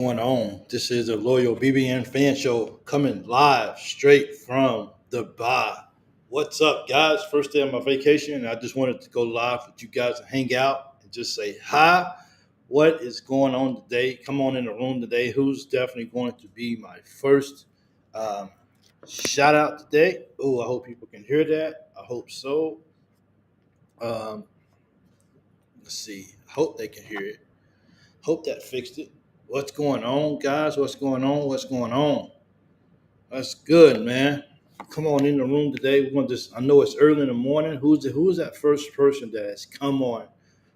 Going on? This is the Loyal BBN Fan Show coming live straight from Dubai. What's up, guys? First day of my vacation, and I just wanted to go live with you guys and hang out and just say hi. What is going on today? Come on in the room today. Who's definitely going to be my first um, shout out today? Oh, I hope people can hear that. I hope so. Um, let's see. I hope they can hear it. Hope that fixed it. What's going on, guys? What's going on? What's going on? That's good, man. Come on in the room today. We're gonna just I know it's early in the morning. Who's that first person that has come on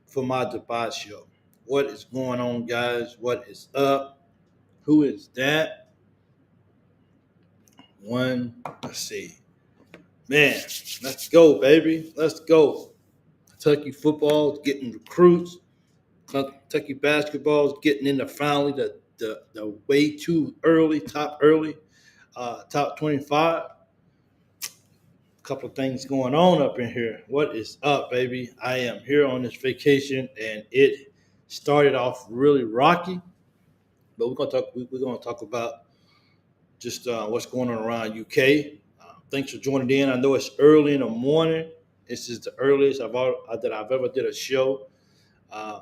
for my Dubai show? What is going on, guys? What is up? Who is that? One, let's see. Man, let's go, baby. Let's go. Kentucky football is getting recruits. Kentucky basketball is getting into finally the way too early, top 25. Couple of things going on up in here. What is up, baby? I am here on this vacation, and it started off really rocky. But we're gonna talk about just what's going on around UK. Thanks for joining in. I know it's early in the morning. This is the earliest that I've ever did a show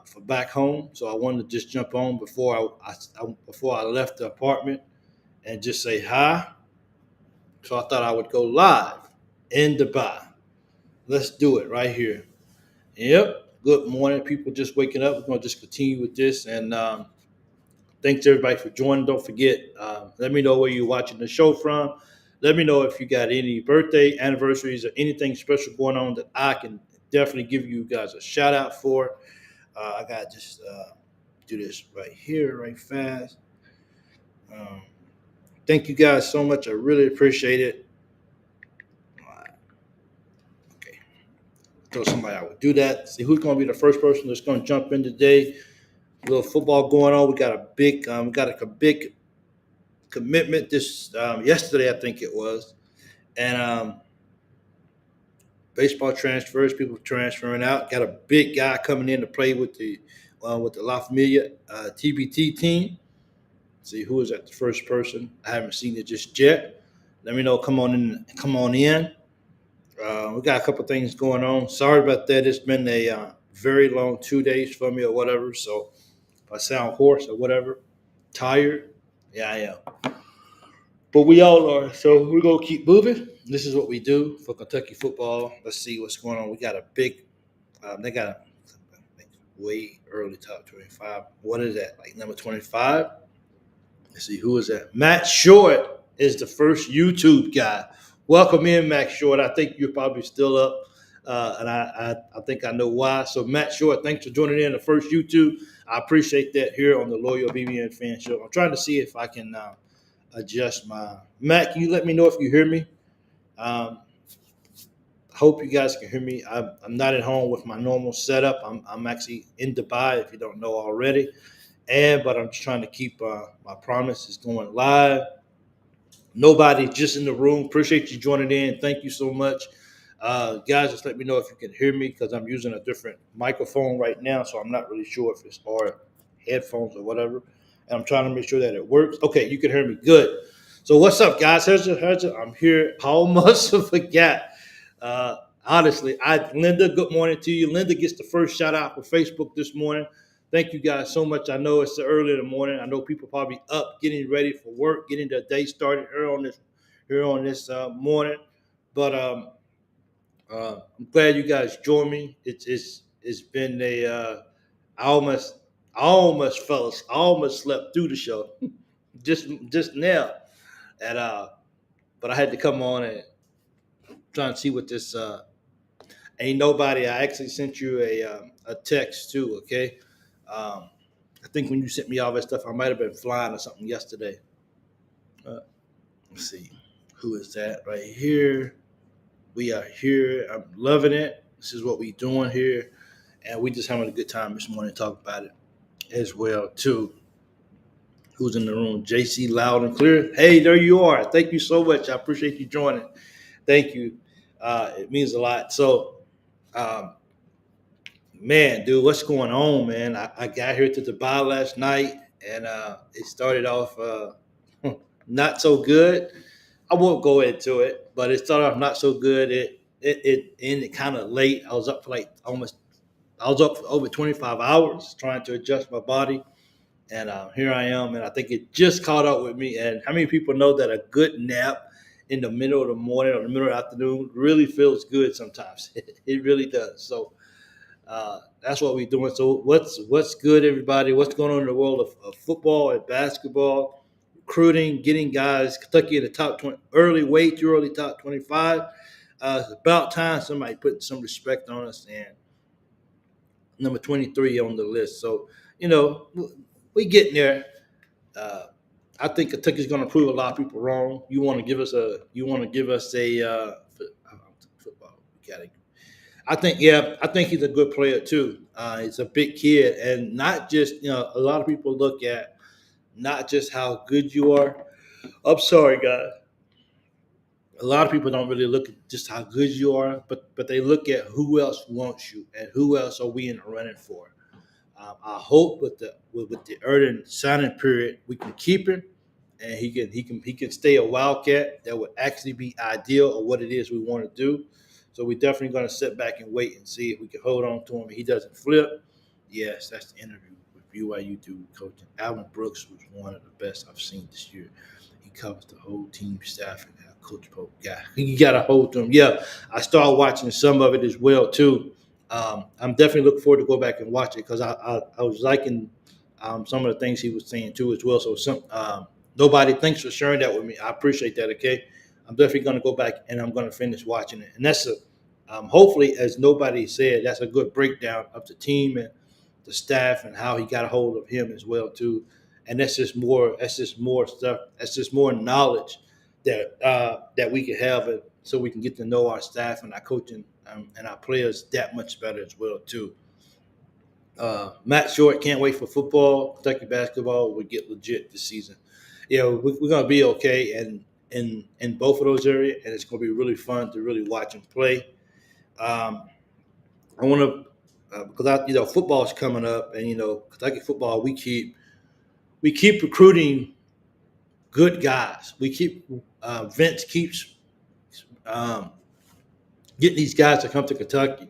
for back home. So I wanted to just jump on before I left the apartment and just say hi. So I thought I would go live in Dubai. Let's do it right here. Yep. Good morning, people just waking up. We're going to just continue with this. And thanks everybody for joining. Don't forget, let me know where you're watching the show from. Let me know if you got any birthday, anniversaries, or anything special going on that I can definitely give you guys a shout out for. I got to just do this right here, right fast. Um, Thank you guys so much. I really appreciate it. Okay. Throw somebody I would do that. See who's going to be the first person that's going to jump in today. A little football going on. We got a big commitment this yesterday, I think it was, and baseball transfers, people transferring out. Got a big guy coming in to play with the La Familia TBT team. See who is that? The first person. I haven't seen it just yet. Let me know. Come on in. Come on in. We got a couple things going on. Sorry about that. It's been a very long 2 days for me or whatever. So if I sound hoarse or whatever, tired, yeah, I am. But we all are. So we're gonna keep moving. This is what we do for Kentucky football. Let's see what's going on. We got a big. They got a way early top 25. What is that? Like number 25. Let's see who is that. Matt Short is the first YouTube guy. Welcome in, Matt Short. I think you're probably still up, and I think I know why. So Matt Short, thanks for joining in the first YouTube. I appreciate that here on the Loyal BBN Fan Show. I'm trying to see if I can adjust my Matt. Can you let me know if you hear me? Um, hope you guys can hear me. I'm not at home with my normal setup. I'm actually in Dubai, if you don't know already. But I'm just trying to keep my promises going live. Nobody just in the room. Appreciate you joining in. Thank you so much. Guys, just let me know if you can hear me because I'm using a different microphone right now, so I'm not really sure if it's our headphones or whatever. And I'm trying to make sure that it works. Okay, you can hear me. Good. So what's up, guys? I'm here. I almost forgot. Honestly, Linda, good morning to you. Linda gets the first shout out for Facebook this morning. Thank you guys so much. I know it's early in the morning. I know people probably up, getting ready for work, getting their day started here on this morning. But I'm glad you guys joined me. It's been a I almost I almost slept through the show just now, and but I had to come on and try and see what this ain't nobody. I actually sent you a text too. Okay. Um, I think when you sent me all that stuff, I might have been flying or something yesterday. Uh, let's see. Who is that right here? We are here. I'm loving it. This is what we doing here. And we just having a good time this morning to talk about it as well, too. Who's in the room? JC Loud and Clear. Hey, there you are. Thank you so much. I appreciate you joining. Thank you. It means a lot. So, man, dude, what's going on, man? I got here to Dubai last night, and it started off not so good. I won't go into it, but it started off not so good. It ended kind of late. I was up for like almost. I was up for over 25 hours trying to adjust my body, and here I am. And I think it just caught up with me. And how many people know that a good nap in the middle of the morning or the middle of the afternoon really feels good sometimes? It really does. So that's what we're doing. So what's good, everybody? What's going on in the world of football and basketball, recruiting, getting guys? Kentucky in the top 20, early, way too early, top 25. It's about time somebody put some respect on us, and number 23 on the list. So we getting there. Uh, I think Kentucky's going to prove a lot of people wrong. You want to give us a football. Got it. I think he's a good player too. He's a big kid, and not just a lot of people look at not just how good you are. I'm sorry, guys. A lot of people don't really look at just how good you are, but they look at who else wants you and who else are we in the running for. I hope with the early signing period we can keep him, and he can stay a Wildcat. That would actually be ideal of what it is we want to do. So we're definitely going to sit back and wait and see if we can hold on to him. If he doesn't flip, yes, that's the interview with BYU dude coaching. Alvin Brooks was one of the best I've seen this year. He covers the whole team staff and that Coach Pope guy. You got to hold to him. Yeah, I started watching some of it as well too. I'm definitely looking forward to go back and watch it because I was liking some of the things he was saying too as well. So nobody, thanks for sharing that with me. I appreciate that. Okay, I'm definitely going to go back and I'm going to finish watching it. And that's hopefully, as nobody said, that's a good breakdown of the team and the staff and how he got a hold of him as well too. And that's just more. That's just more stuff. That's just more knowledge that we can have, so we can get to know our staff and our coaching and our players that much better as well too. Matt Short can't wait for football. Kentucky basketball will get legit this season. We're gonna be okay, and in both of those areas, and it's gonna be really fun to really watch and play. Um, I want to because football's coming up, and Kentucky football we keep recruiting good guys. We keep Vince keeps um, getting these guys to come to Kentucky.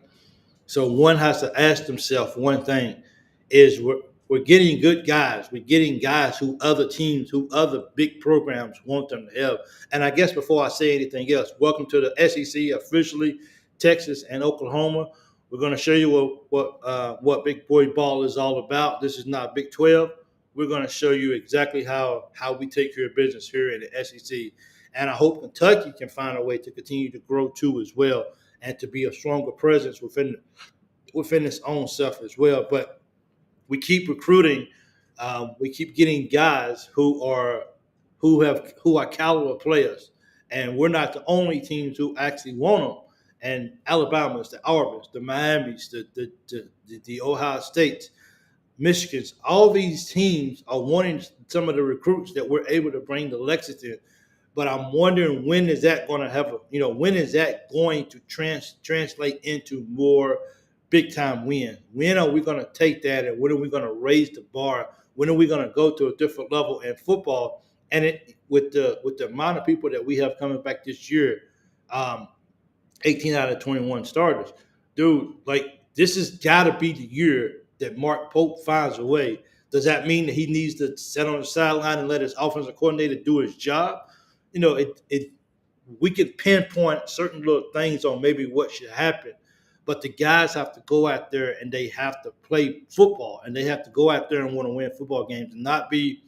So one has to ask themselves one thing: is we're getting good guys. We're getting guys who other teams, who other big programs want them to have. And I guess before I say anything else, welcome to the SEC officially, Texas and Oklahoma. We're going to show you what big boy ball is all about. This is not Big 12. We're going to show you exactly how we take care of business here in the SEC. And I hope Kentucky can find a way to continue to grow too as well, and to be a stronger presence within its own self as well. But we keep recruiting. We keep getting guys who are caliber players, and we're not the only teams who actually want them. And Alabama's, the Auburn's, the Miami's, the Ohio States, Michigan's, all these teams are wanting some of the recruits that we're able to bring to Lexington. But I'm wondering, when is that going to have when is that going to translate into more big time wins? When are we going to take that, and when are we going to raise the bar? When are we going to go to a different level in football? And with the amount of people that we have coming back this year, 18 out of 21 starters, dude, like this has got to be the year that Mark Pope finds a way. Does that mean that he needs to sit on the sideline and let his offensive coordinator do his job? We can pinpoint certain little things on maybe what should happen, but the guys have to go out there and they have to play football, and they have to go out there and want to win football games, and not be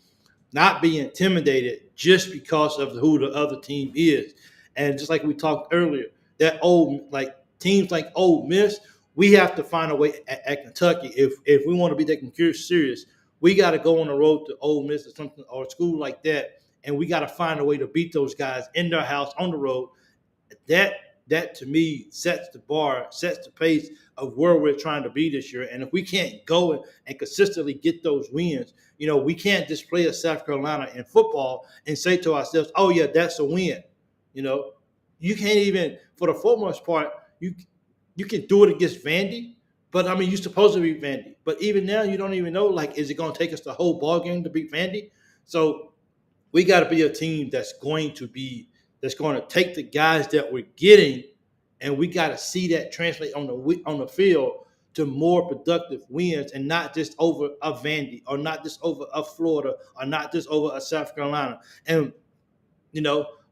intimidated just because of who the other team is. And just like we talked earlier, that teams like Ole Miss, we have to find a way at Kentucky if we want to be taken serious. We got to go on the road to Ole Miss or something, or a school like that, and we got to find a way to beat those guys in their house on the road. That to me sets the bar, sets the pace of where we're trying to be this year. And if we can't go and consistently get those wins, we can't just play at South Carolina in football and say to ourselves, "Oh yeah, that's a win." You can't even, for the most part, you can do it against Vandy, But I mean, you're supposed to beat Vandy. But even now, you don't even know. Like, is it going to take us the whole ball game to beat Vandy? So we got to be a team that's going to take the guys that we're getting, and we got to see that translate on the field to more productive wins, and not just over a Vandy, or not just over a Florida, or not just over a South Carolina. And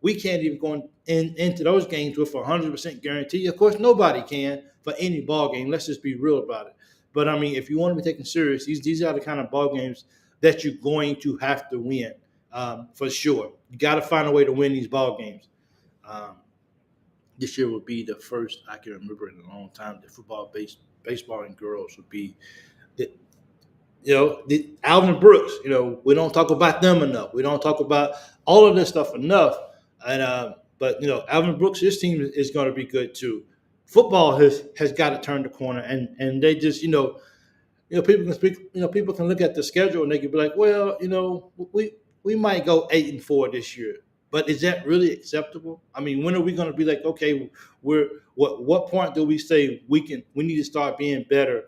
we can't even go into those games with a 100% guarantee. Of course, nobody can for any ball game. Let's just be real about it. But I mean, if you want to be taken serious, these are the kind of ball games that you're going to have to win, for sure. You got to find a way to win these ball games. Um, this year would be the first I can remember in a long time that baseball, and girls would be the Alvin Brooks. We don't talk about them enough. We don't talk about all of this stuff enough. And but Alvin Brooks, his team is going to be good too. Football has got to turn the corner, and they just people can speak. People can look at the schedule and they can be like, well, we might go 8-4 this year. But is that really acceptable? I mean, when are we going to be like, okay, what point do we say we need to start being better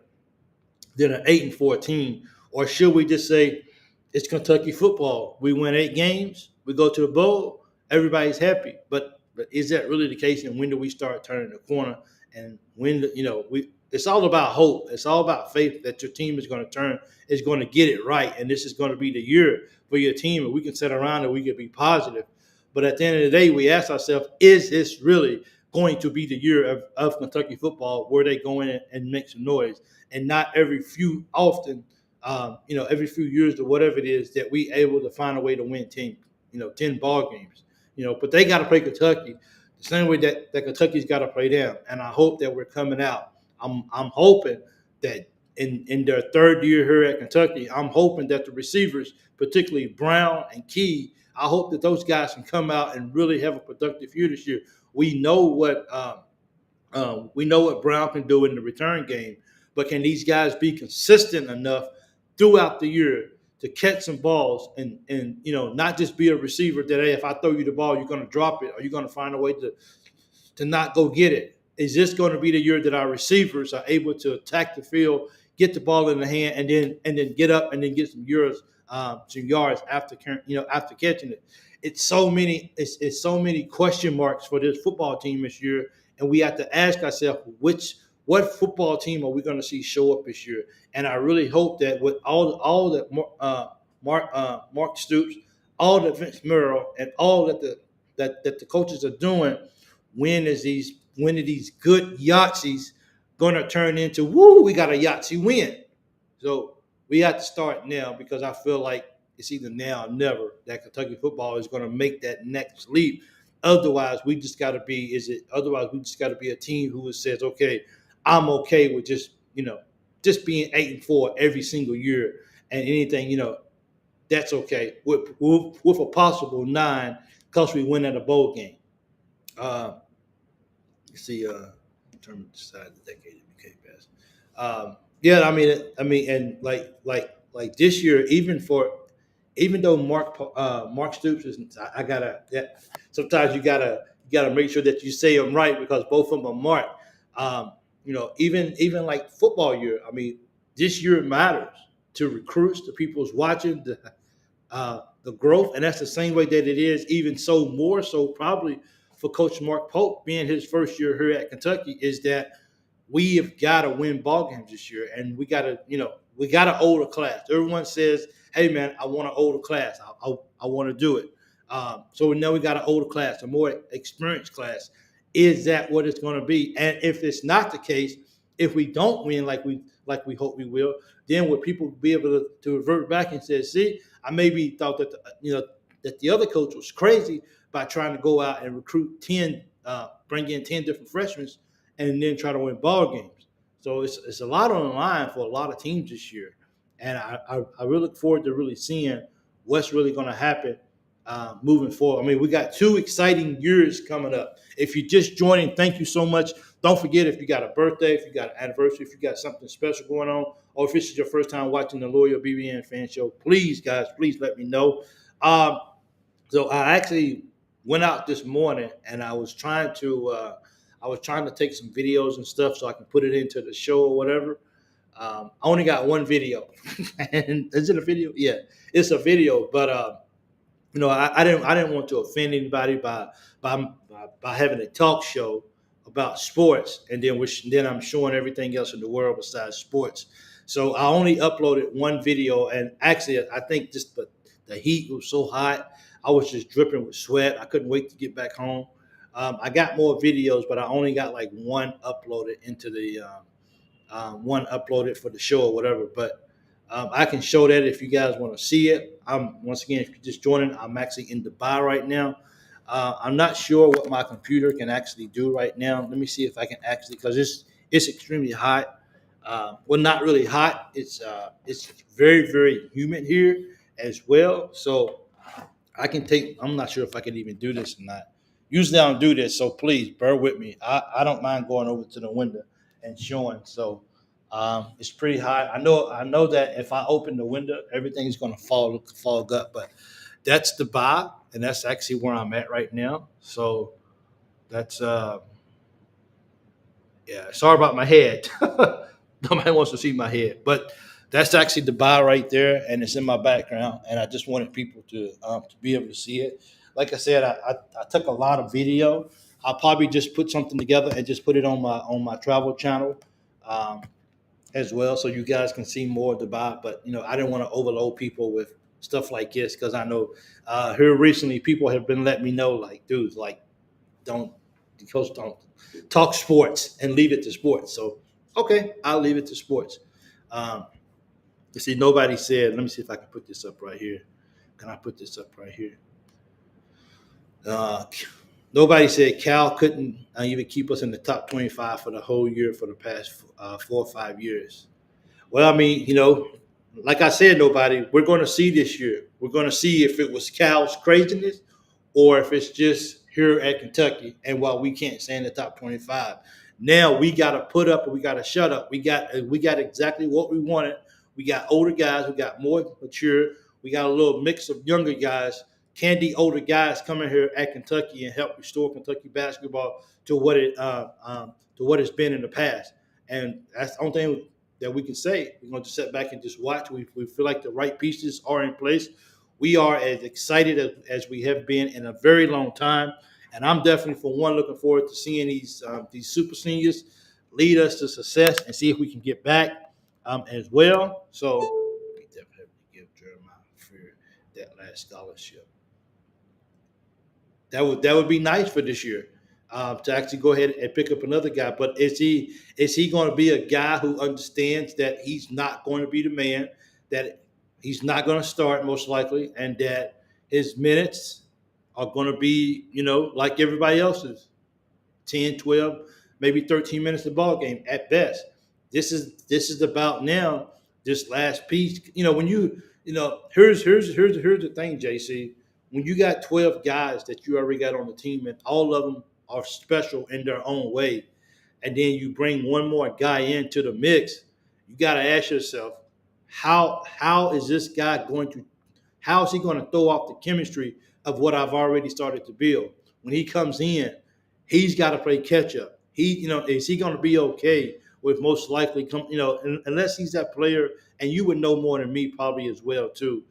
than an 8-4 team? Or should we just say it's Kentucky football? We win 8 games, we go to the bowl, everybody's happy. But is that really the case? And when do we start turning the corner? And when it's all about hope. It's all about faith that your team is going to get it right, and this is going to be the year for your team. And we can sit around and we can be positive. But at the end of the day, we ask ourselves, is this really going to be the year of Kentucky football, where they go in and make some noise, and not every few years or whatever it is that we able to find a way to win 10 ball games. But they got to play Kentucky the same way that Kentucky's got to play them. And I hope that we're coming out. I'm hoping that in their third year here at Kentucky, I'm hoping that the receivers, particularly Brown and Key, I hope that those guys can come out and really have a productive year this year. We know what Brown can do in the return game, but can these guys be consistent enough throughout the year to catch some balls and not just be a receiver that, hey, if I throw you the ball, you're going to drop it, or you're going to find a way to not go get it? Is this going to be the year that our receivers are able to attack the field, get the ball in the hand, and then get up and then get some yards after catching it? It's so many question marks for this football team this year, and we have to ask ourselves what football team are we going to see show up this year? And I really hope that with all that Mark Stoops, all that Vince Merrill, and all that the coaches are doing, when are these good Yahtzees going to turn into, woo, we got a Yahtzee win? So we have to start now, because I feel like it's either now or never that Kentucky football is going to make that next leap. Otherwise, we just got to be a team who says, okay, I'm okay with just being 8-4 every single year, and anything, that's okay with a possible 9 because we win at a bowl game. You see, determined to decide the decade it became best. Yeah, I mean, and like this year, even though Mark Stoops is, I gotta. Yeah, sometimes you gotta make sure that you say them right, because both of them are Mark. Even like football year. I mean, this year matters to recruits, to people who's watching, the growth, and that's the same way that it is, even so more so probably for Coach Mark Pope being his first year here at Kentucky, is that we have got to win ball games this year, and we got to older class. Everyone says, "Hey, man, I want an older class. I want to do it." So now we got an older class, a more experienced class. Is that what it's going to be? And if it's not the case, if we don't win like we hope we will, then would people be able to revert back and say, "See, I maybe thought that that the other coach was crazy by trying to go out and recruit 10, bring in 10 different freshmen, and then try to win ball games." So it's a lot on the line for a lot of teams this year, and I really look forward to really seeing what's really going to happen moving forward. I mean, we got 2 exciting years coming up. If you're just joining, thank you so much. Don't forget, if you got a birthday, if you got an anniversary, if you got something special going on, or if this is your first time watching the Loyal BBN Fan Show, please, guys, please let me know. So I actually went out this morning, and I was trying to take some videos and stuff so I can put it into the show or whatever. I only got one video, and is it a video? Yeah, it's a video. But I didn't want to offend anybody by having a talk show about sports, and then I'm showing everything else in the world besides sports. So I only uploaded one video, and actually, I think just the heat was so hot, I was just dripping with sweat. I couldn't wait to get back home. I got more videos, but I only got like one uploaded for the show or whatever. But I can show that if you guys want to see it. Once again, if you're just joining, I'm actually in Dubai right now. I'm not sure what my computer can actually do right now. Let me see if I can actually, because it's extremely hot. Well, not really hot. It's very very humid here as well. So I can take. I'm not sure if I can even do this or not. Usually I don't do this, so please bear with me. I don't mind going over to the window and showing. So it's pretty high. I know that if I open the window, everything's gonna fog up. But that's the bar, and that's actually where I'm at right now. So that's yeah. Sorry about my head. Nobody wants to see my head, but that's actually the bar right there, and it's in my background. And I just wanted people to be able to see it. Like I said, I took a lot of video. I'll probably just put something together and just put it on my travel channel um, as well, so you guys can see more of the bar. But I didn't want to overload people with stuff like this because I know here recently people have been letting me know like, dude, like don't coach don't talk sports and leave it to sports. So okay, I'll leave it to sports. Um, you see, nobody said. Let me see if I can put this up right here. Can I put this up right here? Uh, Nobody said Cal couldn't even keep us in the top 25 for the whole year for the past 4 or 5 years. Well, I mean, like I said, nobody. We're going to see this year. We're going to see if it was Cal's craziness or if it's just here at Kentucky. And while we can't stay in the top 25, now we got to put up or we got to shut up. We got exactly what we wanted. We got older guys. We got more mature. We got a little mix of younger guys, candy older guys coming here at Kentucky and help restore Kentucky basketball to what it's been in the past. And that's the only thing that we can say. We're going to sit back and just watch. We feel like the right pieces are in place. We are as excited as we have been in a very long time. And I'm definitely, for one, looking forward to seeing these super seniors lead us to success and see if we can get back as well. So we definitely give Jeremiah for that last scholarship. That would be nice for this year to actually go ahead and pick up another guy. But is he going to be a guy who understands that he's not going to be the man, that he's not going to start most likely, and that his minutes are going to be like everybody else's, 10, 12, maybe 13 minutes of ball game at best. This is about now this last piece. When here's the thing, JC. When you got 12 guys that you already got on the team and all of them are special in their own way, and then you bring one more guy into the mix, you got to ask yourself, how is this guy going to how is he going to throw off the chemistry of what I've already started to build? When he comes in, he's got to play catch up. Is he going to be okay with most likely unless he's that player, and you would know more than me probably as well too,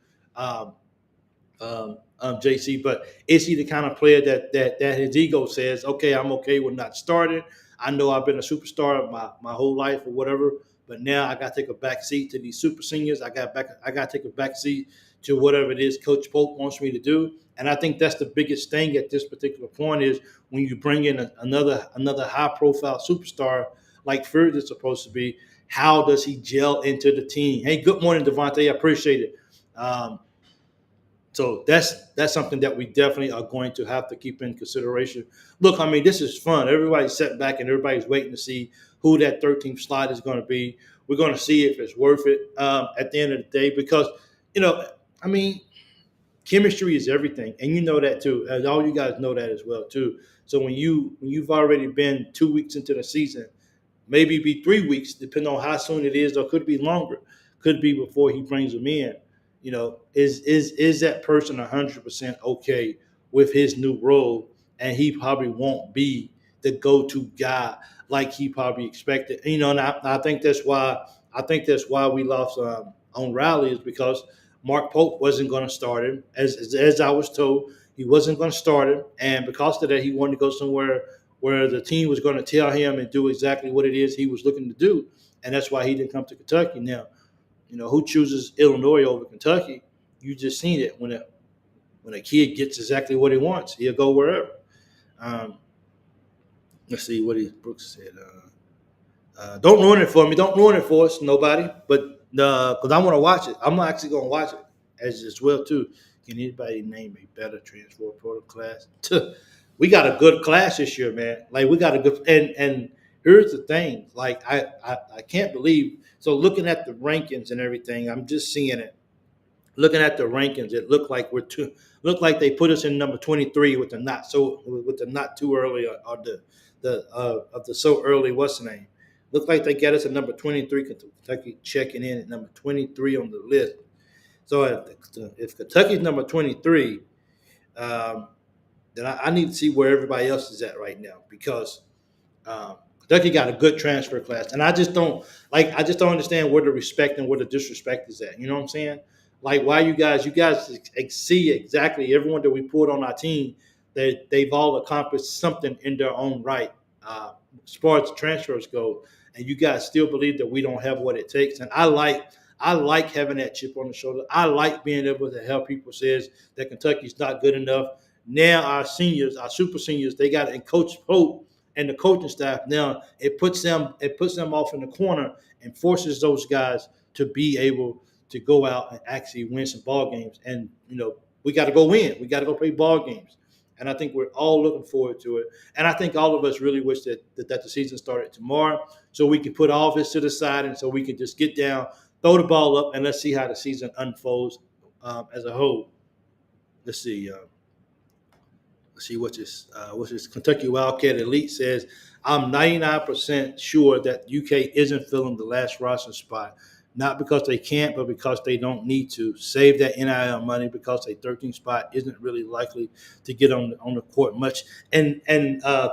JC. But is he the kind of player that his ego says, okay, I'm okay with not starting. I know I've been a superstar my whole life or whatever, but now I got to take a back seat to these super seniors. I got to take a back seat to whatever it is Coach Polk wants me to do. And I think that's the biggest thing at this particular point is when you bring in another high profile superstar like Ferd is supposed to be. How does he gel into the team? Hey, good morning, Devontae. I appreciate it. So that's something that we definitely are going to have to keep in consideration. Look, I mean, this is fun. Everybody's sat back and everybody's waiting to see who that 13th slot is going to be. We're going to see if it's worth it at the end of the day because, I mean, chemistry is everything, and you know that too. And all you guys know that as well too. So when you've already been 2 weeks into the season, maybe be 3 weeks, depending on how soon it is, or could be longer, could be before he brings them in. Is that person 100% okay with his new role? And he probably won't be the go-to guy like he probably expected. And I think that's why I think that's why we lost on Riley is because Mark Pope wasn't going to start him, as I was told. He wasn't going to start him, and because of that, he wanted to go somewhere where the team was going to tell him and do exactly what it is he was looking to do, and that's why he didn't come to Kentucky. Now, who chooses Illinois over Kentucky? You just seen it when a kid gets exactly what he wants, he'll go wherever. Um, let's see what Brooks said. Don't ruin it for me. Don't ruin it for us, nobody. But because I want to watch it, I'm actually going to watch it as well too. Can anybody name a better transfer portal class? We got a good class this year, man. Like we got a good and here's the thing. Like I can't believe. So looking at the rankings and everything, I'm just seeing it. Looking at the rankings, it looked like they put us in number 23 with the not too early or the of the so early what's the name. Looked like they got us at number 23. Kentucky checking in at number 23 on the list. So if Kentucky's number 23, then I need to see where everybody else is at right now because Kentucky got a good transfer class, and I just don't understand where the respect and where the disrespect is at. You know what I'm saying? Like, why you guys see exactly everyone that we pulled on our team that they've all accomplished something in their own right, as far as transfers go, and you guys still believe that we don't have what it takes. And I like having that chip on the shoulder. I like being able to help people says that Kentucky's not good enough. Now our seniors, our super seniors, they got and Coach Pope and the coaching staff. Now it puts them off in the corner and forces those guys to be able to go out and actually win some ball games. And we got to go win. We got to go play ball games. And I think we're all looking forward to it. And I think all of us really wish that the season started tomorrow so we can put all this to the side and so we can just get down, throw the ball up, and let's see how the season unfolds as a whole. Let's see. Let's see what this Kentucky Wildcat Elite says. I'm 99% sure that UK isn't filling the last roster spot, not because they can't, but because they don't need to. Save that NIL money because a 13th spot isn't really likely to get on the court much. And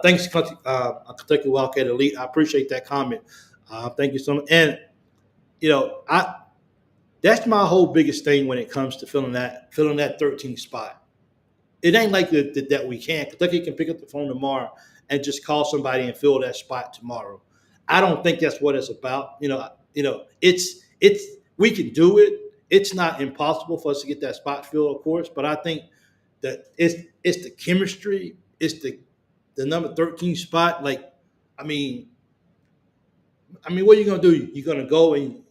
thanks, Kentucky Wildcat Elite. I appreciate that comment. Thank you so much. And that's my whole biggest thing when it comes to filling that 13th spot. It ain't like that we can't. Kentucky can pick up the phone tomorrow and just call somebody and fill that spot tomorrow. I don't think that's what it's about. It's we can do it. It's not impossible for us to get that spot filled, of course. But I think that it's the chemistry. It's the number 13 spot. Like, I mean, what are you gonna do? You're gonna go and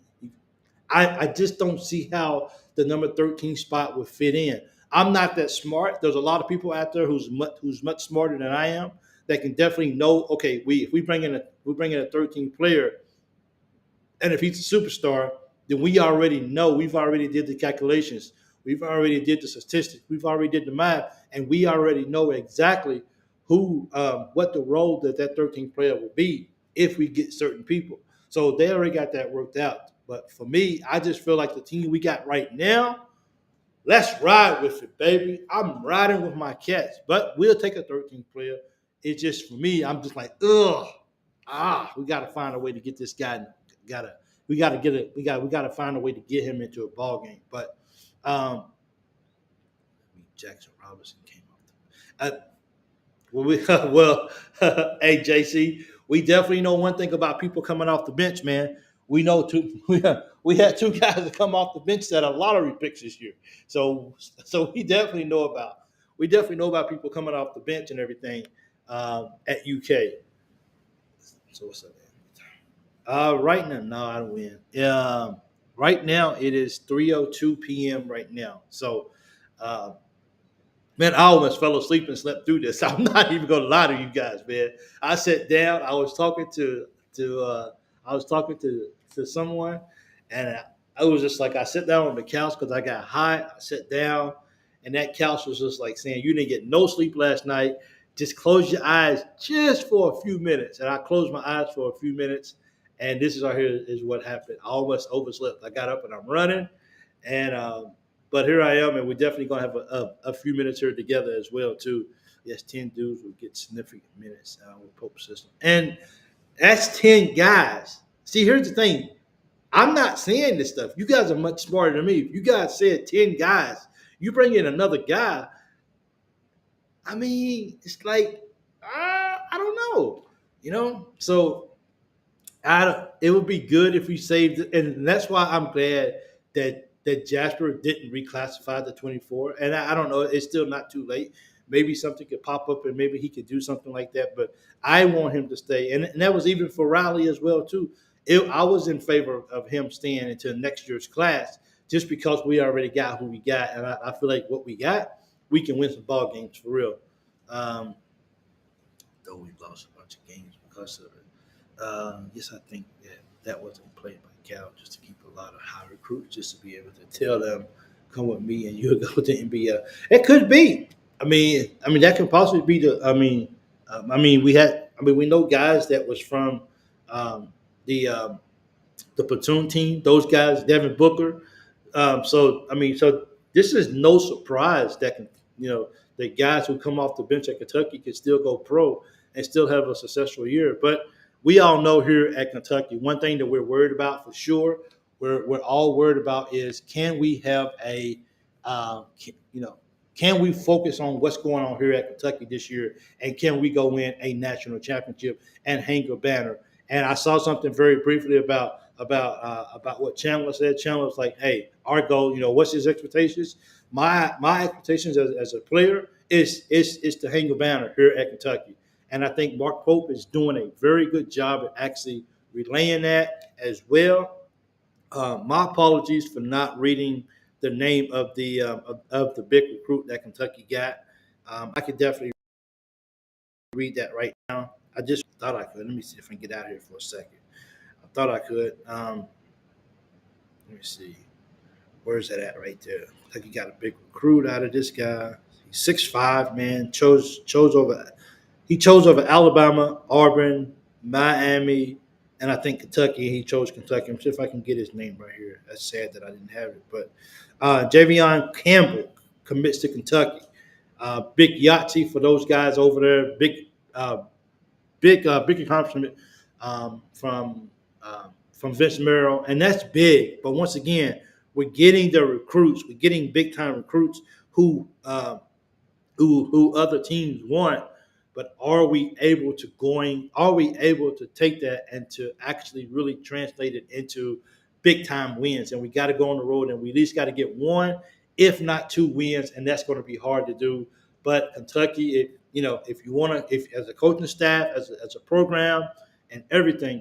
I just don't see how the number 13 spot would fit in. I'm not that smart. There's a lot of people out there who's much smarter than I am that can definitely know. Okay, if we bring in a 13 player, and if he's a superstar, then we already know. We've already did the calculations. We've already did the statistics. We've already did the math, and we already know exactly what the role that 13 player will be if we get certain people. So they already got that worked out. But for me, I just feel like the team we got right now. Let's ride with it, baby. I'm riding with my Cats, but we'll take a 13th player. It's just for me, I'm just like, we got to find a way to get this guy. We got to find a way to get him into a ball game. But Jackson Robinson came off. Hey JC, we definitely know one thing about people coming off the bench, man. We know we had two guys that come off the bench that are lottery picks this year. So we definitely know about people coming off the bench and everything at UK. So what's up, man? Right now, no, I don't win. Right now it is 3:02 p.m. right now. So man, I almost fell asleep and slept through this. I'm not even gonna lie to you guys, man. I sat down. I was talking to someone, and I was just like, I sat down on the couch because I got hot. I sat down, and that couch was just like saying, "You didn't get no sleep last night. Just close your eyes just for a few minutes." And I closed my eyes for a few minutes, and this is right here is what happened. I almost overslept. I got up and I'm running, and but here I am, and we're definitely gonna have a few minutes here together as well too. Yes, 10 dudes will get significant minutes with Pope system, and that's 10 guys. See, here's the thing. I'm not saying this stuff. You guys are much smarter than me. If you guys said 10 guys, you bring in another guy. I mean, it's like, I don't know, So it would be good if we saved it, and that's why I'm glad that Jasper didn't reclassify the 24. And I don't know, it's still not too late. Maybe something could pop up, and maybe he could do something like that. But I want him to stay, and that was even for Riley as well too. I was in favor of him staying until next year's class, just because we already got who we got, and I feel like what we got, we can win some ball games for real. Um, though we lost a bunch of games because of it. Yes, I think that wasn't played by Cal just to keep a lot of high recruits, just to be able to tell them, "Come with me, and you'll go to NBA." It could be. I mean that could possibly be the. We know guys that was from um, the the platoon team. Those guys, Devin Booker. So this is no surprise that the guys who come off the bench at Kentucky can still go pro and still have a successful year. But we all know here at Kentucky, one thing that we're worried about for sure, we're all worried about is can we have uh, can, you know, can we focus on what's going on here at Kentucky this year, and can we go win a national championship and hang a banner? And I saw something very briefly about what Chandler said. Chandler's like, "Hey, our goal, what's his expectations? My expectations as a player is to hang a banner here at Kentucky." And I think Mark Pope is doing a very good job at actually relaying that as well. My apologies for not reading the name of the big recruit that Kentucky got. I could definitely read that right now. I just thought I could. Let me see if I can get out of here for a second. I thought I could. Let me see. Where's that at right there? Like you got a big recruit out of this guy. He's 6'5", man. He chose over Alabama, Auburn, Miami, and I think Kentucky. He chose Kentucky. I'm sure if I can get his name right here. That's sad that I didn't have it. But Javion Campbell commits to Kentucky. Big Yahtzee for those guys over there. Big accomplishment from Vince Merrill, and that's big. But once again, we're getting the recruits. We're getting big time recruits who other teams want. But are we able to take that and to actually really translate it into big time wins? And we got to go on the road, and we at least got to get one, if not two wins, and that's going to be hard to do. But Kentucky, if you want to, if as a coaching staff, as a program, and everything,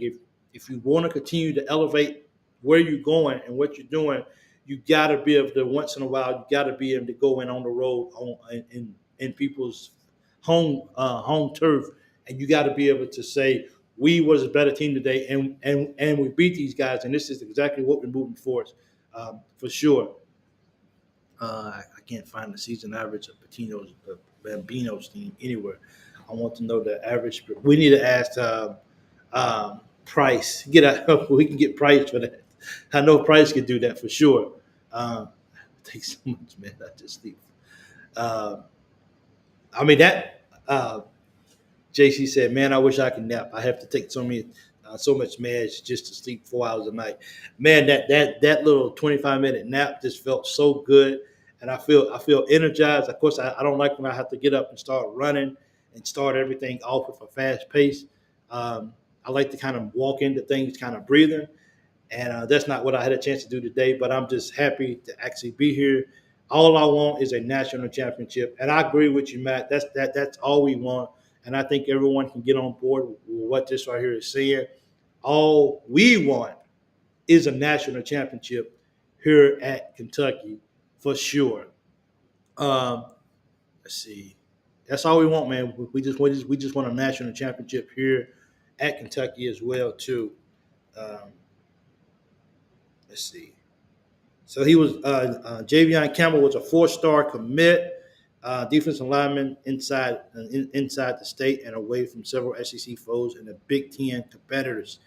if you want to continue to elevate where you're going and what you're doing, you got to be able to once in a while. You got to be able to go in on the road in people's home turf, and you got to be able to say we was a better team today, and we beat these guys, and this is exactly what we're moving towards, for sure. I can't find the season average of Bambino's team anywhere. I want to know the average. We need to ask Price. We can get Price for that. I know Price can do that for sure. It takes so much, man. I just sleep. Uh, I mean that. JC said, "Man, I wish I could nap. I have to take so much meds just to sleep 4 hours a night. Man, that little 25-minute nap just felt so good, and I feel energized. Of course, I don't like when I have to get up and start running and start everything off with a fast pace. I like to kind of walk into things, kind of breathing, and that's not what I had a chance to do today. But I'm just happy to actually be here. All I want is a national championship, and I agree with you, Matt. That's all we want, and I think everyone can get on board with what this right here is saying. All we want is a national championship here at Kentucky for sure. Um, let's see. That's all we want, man. We just want a national championship here at Kentucky as well too. Um, let's see. So he was Javion Campbell was a 4-star commit, defensive lineman inside the state and away from several SEC foes and the Big Ten competitors.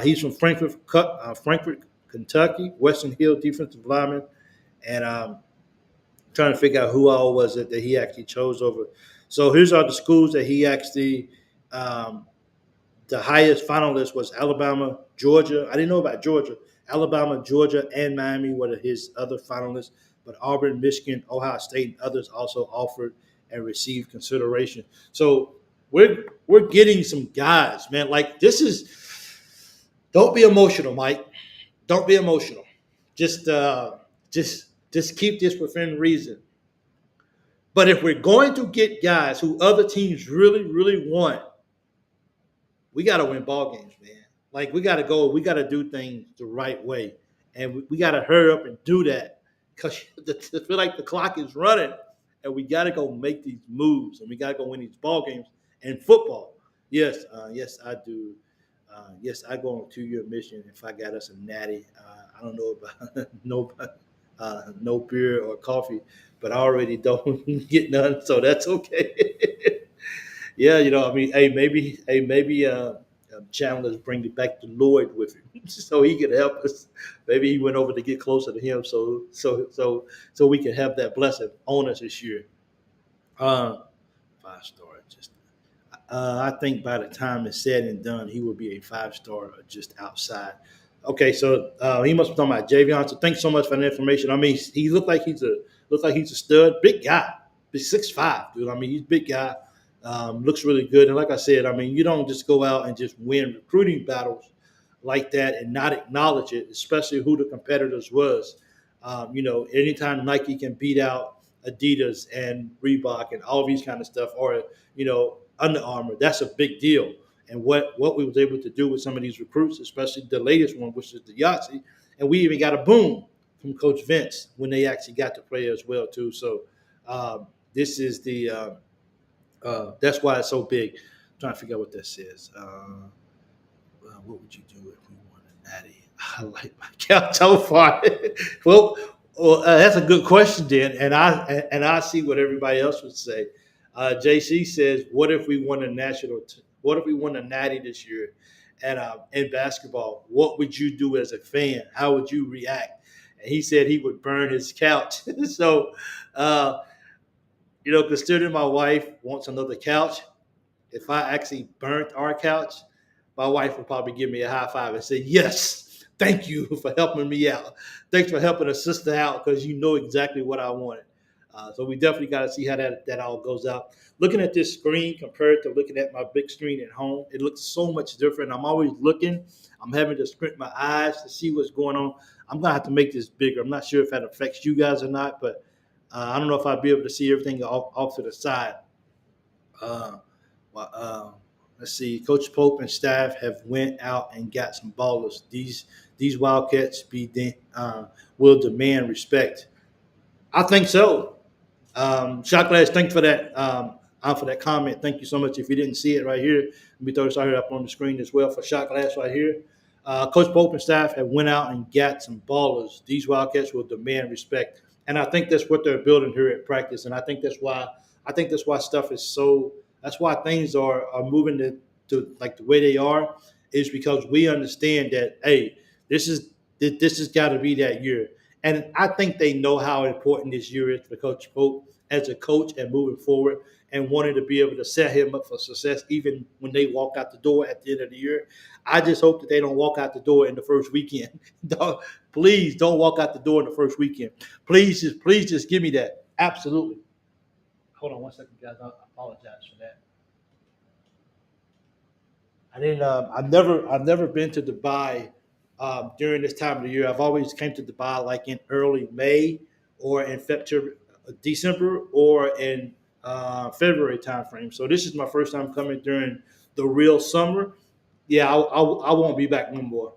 He's from Frankfort, Kentucky, Western Hill defensive lineman, and trying to figure out who all was it that he actually chose over. So here's all the schools that he actually. The highest finalist was Alabama, Georgia. I didn't know about Georgia. Alabama, Georgia, and Miami were his other finalists, but Auburn, Michigan, Ohio State, and others also offered and received consideration. So we're getting some guys, man. Like this is. Don't be emotional, Mike. Don't be emotional. Just just keep this within reason. But if we're going to get guys who other teams really want, we got to win ball games, man. Like we got to go, we got to do things the right way, and we got to hurry up and do that because I feel like the clock is running, and we got to go make these moves, and we got to go win these ball games and football. Yes, yes, I do. Yes, I go on a 2-year mission. If I got us a natty, I don't know about no beer or coffee, but I already don't get none, so that's okay. Yeah, I mean, Chandler's bringing back to Lloyd with him, so he could help us. Maybe he went over to get closer to him, so we can have that blessing on us this year. Uh, 5 star, just I think by the time it's said and done, he will be a 5 star or just outside. Okay, so he must be talking about Javion. So thanks so much for the information. I mean, he looked like he's a stud, big guy, he's 6'5", dude. I mean, he's a big guy. Looks really good. And like I said, I mean, you don't just go out and just win recruiting battles like that and not acknowledge it, especially who the competitors was. Anytime Nike can beat out Adidas and Reebok and all these kind of stuff, or Under Armour, that's a big deal. And what we was able to do with some of these recruits, especially the latest one, which is the Yahtzee, and we even got a boom from Coach Vince when they actually got to play as well too. So this is the that's why it's so big. I'm trying to figure out what that says. What would you do if we won a natty? I like my couch so far. well, that's a good question, then, and I see what everybody else would say. JC says, "What if we won a what if we won a natty this year, and in basketball? What would you do as a fan? How would you react?" And he said he would burn his couch. So, considering my wife wants another couch, if I actually burnt our couch, my wife would probably give me a high five and say, "Yes, thank you for helping me out. Thanks for helping a sister out because you know exactly what I wanted." So we definitely got to see how that all goes out. Looking at this screen compared to looking at my big screen at home, it looks so much different. I'm always looking. I'm having to squint my eyes to see what's going on. I'm going to have to make this bigger. I'm not sure if that affects you guys or not, but I don't know if I'll be able to see everything off to the side. Uh, well, let's see. Coach Pope and staff have went out and got some ballers. These Wildcats will demand respect. I think so. Shot Glass, thanks for that comment. Thank you so much. If you didn't see it right here, let me throw this out here up on the screen as well for Shot Glass right here. Coach Pope and staff have went out and got some ballers. These Wildcats will demand respect, and I think that's what they're building here at practice. And I think that's why stuff is so. That's why things are moving to like the way they are, is because we understand that hey, this has got to be that year. And I think they know how important this year is for Coach Pope as a coach and moving forward and wanting to be able to set him up for success even when they walk out the door at the end of the year. I just hope that they don't walk out the door in the first weekend. Please don't walk out the door in the first weekend. Please just give me that. Absolutely. Hold on one second, guys. I apologize for that. I didn't. I've never been to Dubai during this time of the year. I've always came to Dubai like in early May or in December or in February timeframe. So this is my first time coming during the real summer. Yeah, I won't be back no more.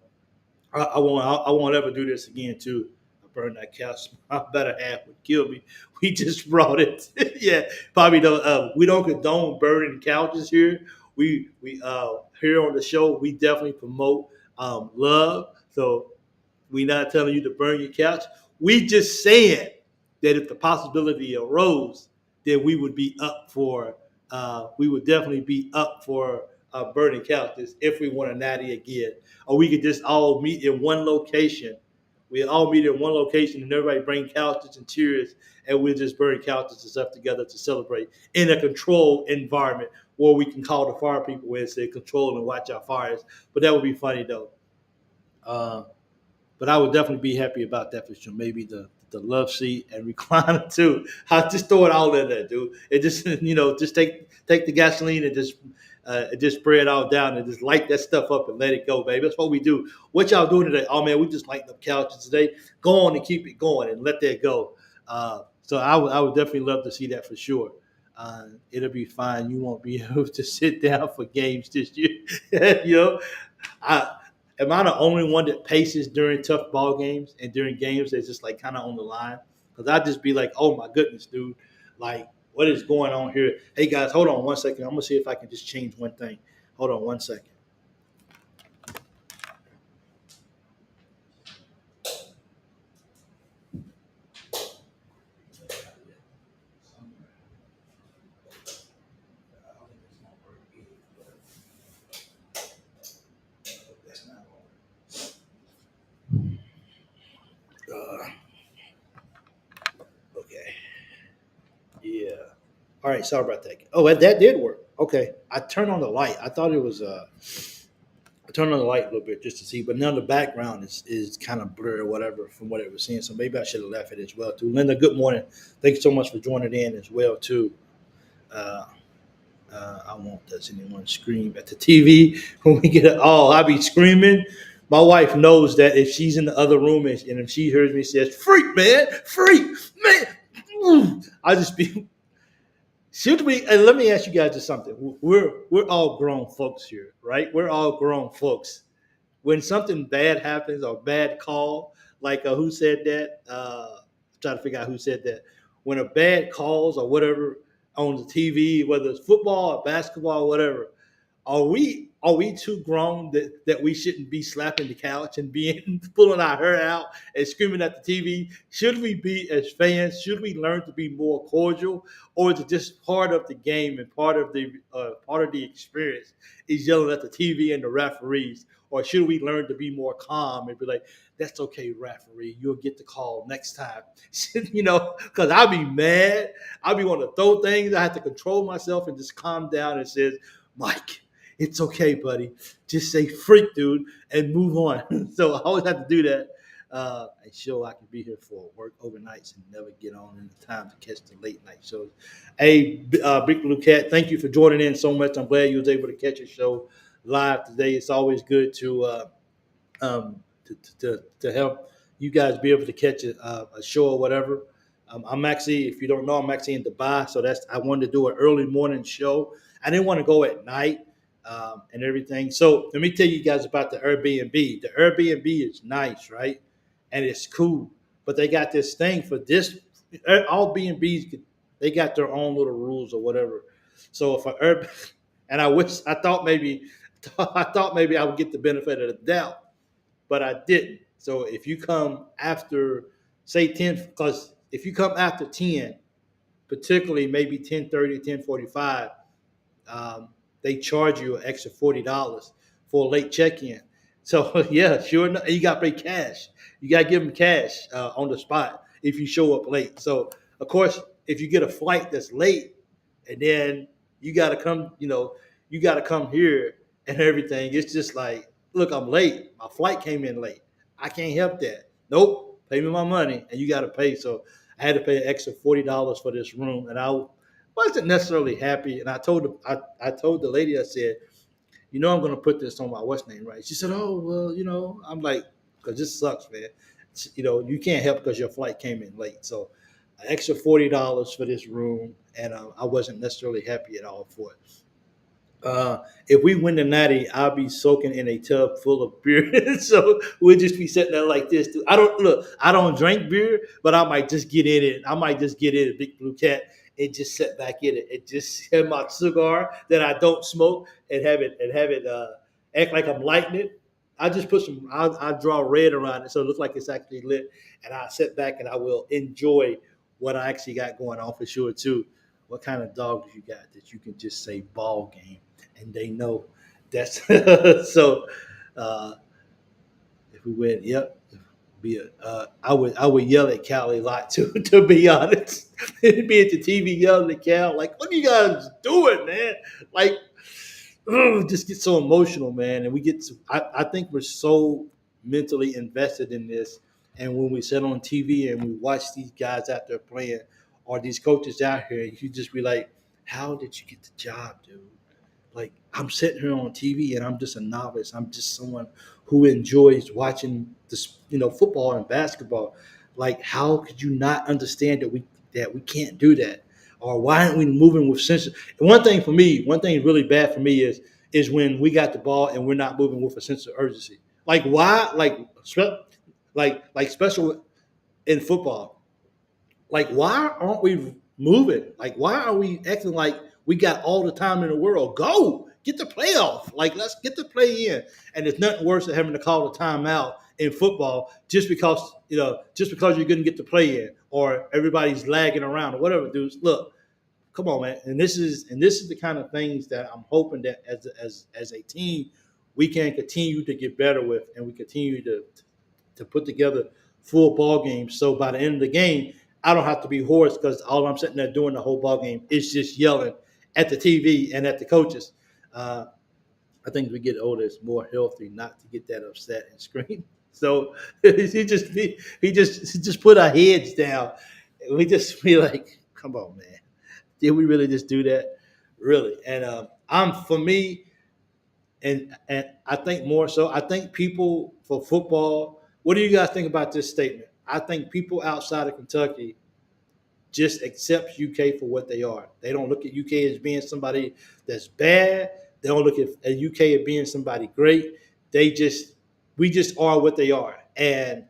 I won't ever do this again too. I burned that couch. My better half would kill me. We just brought it. Yeah, probably don't. We don't condone burning couches here. We here on the show we definitely promote love. So we not telling you to burn your couch. We just saying that if the possibility arose, then we would be up for. We would definitely be up for burning couches if we want a natty again, or we could just all meet in one location. We all meet in one location, and everybody bring couches and chairs, and we'll just burn couches and stuff together to celebrate in a controlled environment where we can call the fire people and say control and watch our fires. But that would be funny though. Uh, But I would definitely be happy about that for sure. Maybe the love seat and recliner too. I'll just throw it all in there, dude. It just just take the gasoline and just spray it all down and just light that stuff up and let it go, baby. That's what we do. What y'all doing today? Oh man, we just lighting up couches today. Go on and keep it going and let that go. So I would definitely love to see that for sure. It'll be fine. You won't be able to sit down for games this year. you know, I am I the only one that paces during tough ball games and during games that's just like kind of on the line? Because I just be like, oh my goodness, dude, like what is going on here? Hey guys, hold on one second. I'm gonna see if I can just change one thing. Hold on one second. Uh, okay. Yeah. All right. Sorry about that. Oh, that did work. Okay. I turned on the light. I thought it was I turned on the light a little bit just to see, but now the background is kind of blurred or whatever from what it was seeing. So maybe I should have left it as well too. Linda, good morning. Thank you so much for joining in as well too. Uh, I won't does anyone scream at the TV when we get it. Oh, I be screaming. My wife knows that if she's in the other room and if she hears me says freak man, freak man, I just be should we? And let me ask you guys just something. We're all grown folks here, right? We're all grown folks. When something bad happens or bad call, like who said that? Trying to figure out who said that. When a bad calls or whatever on the TV, whether it's football or basketball or whatever, are we too grown that we shouldn't be slapping the couch and being pulling our hair out and screaming at the TV? Should we be as fans? Should we learn to be more cordial, or is it just part of the game and part of the experience is yelling at the TV and the referees? Or should we learn to be more calm and be like, "That's okay, referee. You'll get the call next time." Because I'll be mad. I'll be wanting to throw things. I have to control myself and just calm down and says, "Mike, it's okay, buddy. Just say freak, dude, and move on." So I always have to do that. And show I can be here for work overnights and never get on in the time to catch the late night shows. Hey, Big Blue Cat, thank you for joining in so much. I'm glad you was able to catch a show live today. It's always good to help you guys be able to catch a show or whatever. I'm actually, if you don't know, I'm actually in Dubai, so I wanted to do an early morning show. I didn't want to go at night and everything. So let me tell you guys about the Airbnb. The Airbnb is nice, right? And it's cool, but they got this thing for this. All B&Bs, they got their own little rules or whatever. So if and I thought maybe I would get the benefit of the doubt, but I didn't. So if you come after, say 10, because if you come after 10, particularly maybe 10:30, 10:45, they charge you an extra $40 for a late check-in. So yeah, sure enough, you got to pay cash. You got to give them cash on the spot if you show up late. So of course, if you get a flight that's late, and then you got to come, you got to come here and everything. It's just like, look, I'm late. My flight came in late. I can't help that. Nope, pay me my money, and you got to pay. So I had to pay an extra $40 for this room, and I wasn't necessarily happy. And I told the lady, I said, I'm going to put this on my what's name, right? She said, oh, well, I'm like, because this sucks, man. You can't help because your flight came in late. So an extra $40 for this room, and I wasn't necessarily happy at all for it. If we win the natty, I'll be soaking in a tub full of beer. So we'll just be sitting there like this. Too. I don't drink beer, but I might just get in it. I might just get in a Big Blue Cat and just sit back in it and just have my cigar that I don't smoke and have it act like I'm lighting it. I just put I draw red around it so it looks like it's actually lit, and I sit back and I will enjoy what I actually got going on for sure too. What kind of dogs you got that you can just say ball game and they know that's so. Uh, if we win, yep, I would yell at Cal a lot too. To be honest, be at the TV yelling at Cal like, "What are you guys doing, man?" Like, just get so emotional, man. And we get I think we're so mentally invested in this. And when we sit on TV and we watch these guys out there playing, or these coaches out here, you just be like, how did you get the job, dude? Like, I'm sitting here on TV and I'm just a novice. I'm just someone who enjoys watching this, football and basketball. Like, how could you not understand that we can't do that? Or why aren't we moving with sense? And one thing really bad for me is when we got the ball and we're not moving with a sense of urgency. Like, why? Like special in football. Like, why aren't we moving? Like, why are we acting like we got all the time in the world? Go get the playoff. Like, let's get the play in. And there's nothing worse than having to call a timeout in football just because you're going to get the play in, or everybody's lagging around or whatever. Dudes, look, come on, man. And this is the kind of things that I'm hoping that as a team we can continue to get better with, and we continue to put together full ball games. So by the end of the game, I don't have to be hoarse because all I'm sitting there doing the whole ball game is just yelling at the TV and at the coaches. I think as we get older, it's more healthy not to get that upset and scream. So he just put our heads down. We just be like, come on, man. Did we really just do that? Really? And I'm for me, and I think more so. I think people for football. What do you guys think about this statement? I think people outside of Kentucky just accept UK for what they are. They don't look at UK as being somebody that's bad. They don't look at UK as being somebody great. We just are what they are, and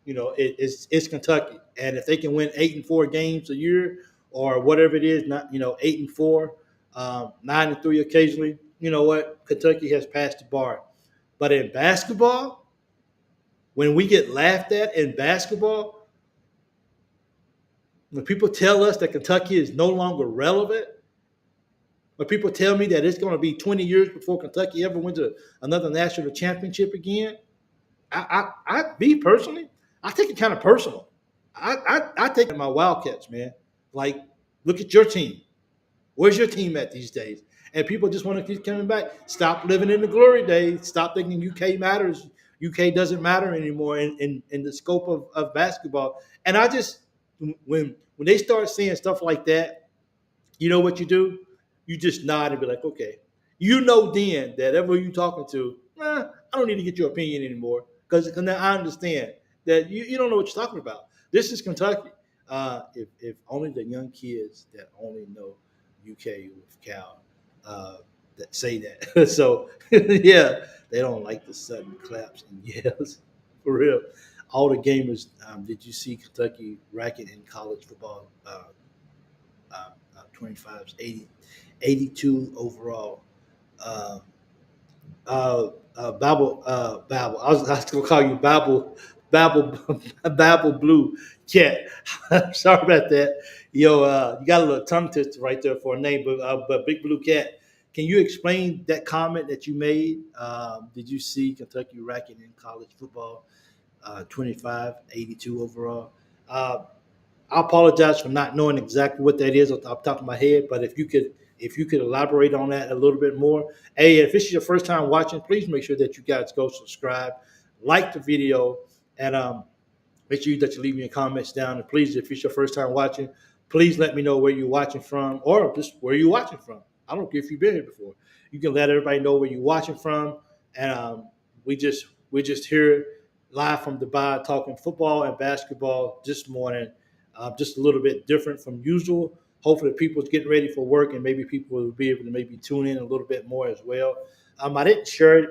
it's Kentucky. And if they can win 8-4 games a year or whatever it is, not 8-4, 9-3 occasionally, you know what? Kentucky has passed the bar. But in basketball, when we get laughed at in basketball, when people tell us that Kentucky is no longer relevant, when people tell me that it's going to be 20 years before Kentucky ever wins another national championship again, me personally, I take it kind of personal. I take it in my Wildcats, man. Like, look at your team. Where's your team at these days? And people just want to keep coming back. Stop living in the glory days. Stop thinking UK matters. UK doesn't matter anymore in the scope of basketball. And I just, when they start saying stuff like that, you know what you do? You just nod and be like, okay. You know then that whoever you're talking to, I don't need to get your opinion anymore because now I understand that you don't know what you're talking about. This is Kentucky. If only the young kids that only know UK with Cal that say that. So, yeah, they don't like the sudden claps and yells. For real. All the gamers, did you see Kentucky racket in college football? 25s, 82 overall. Uh, Babel. I was going to call you Babel Blue Cat. Sorry about that. Yo, you got a little tongue twister right there for a name, but Big Blue Cat. Can you explain that comment that you made? Did you see Kentucky racking in college football? 25, 82 overall. I apologize for not knowing exactly what that is off the top of my head, but if you could elaborate on that a little bit more. Hey, if this is your first time watching, please make sure that you guys go subscribe, like the video, and make sure that you leave me your comments down. And please, if it's your first time watching, please let me know where you're watching from or just where you're watching from. I don't care if you've been here before. You can let everybody know where you're watching from. And we're just here live from Dubai talking football and basketball this morning. Just a little bit different from usual. Hopefully people's getting ready for work and maybe people will be able to maybe tune in a little bit more as well. I didn't share it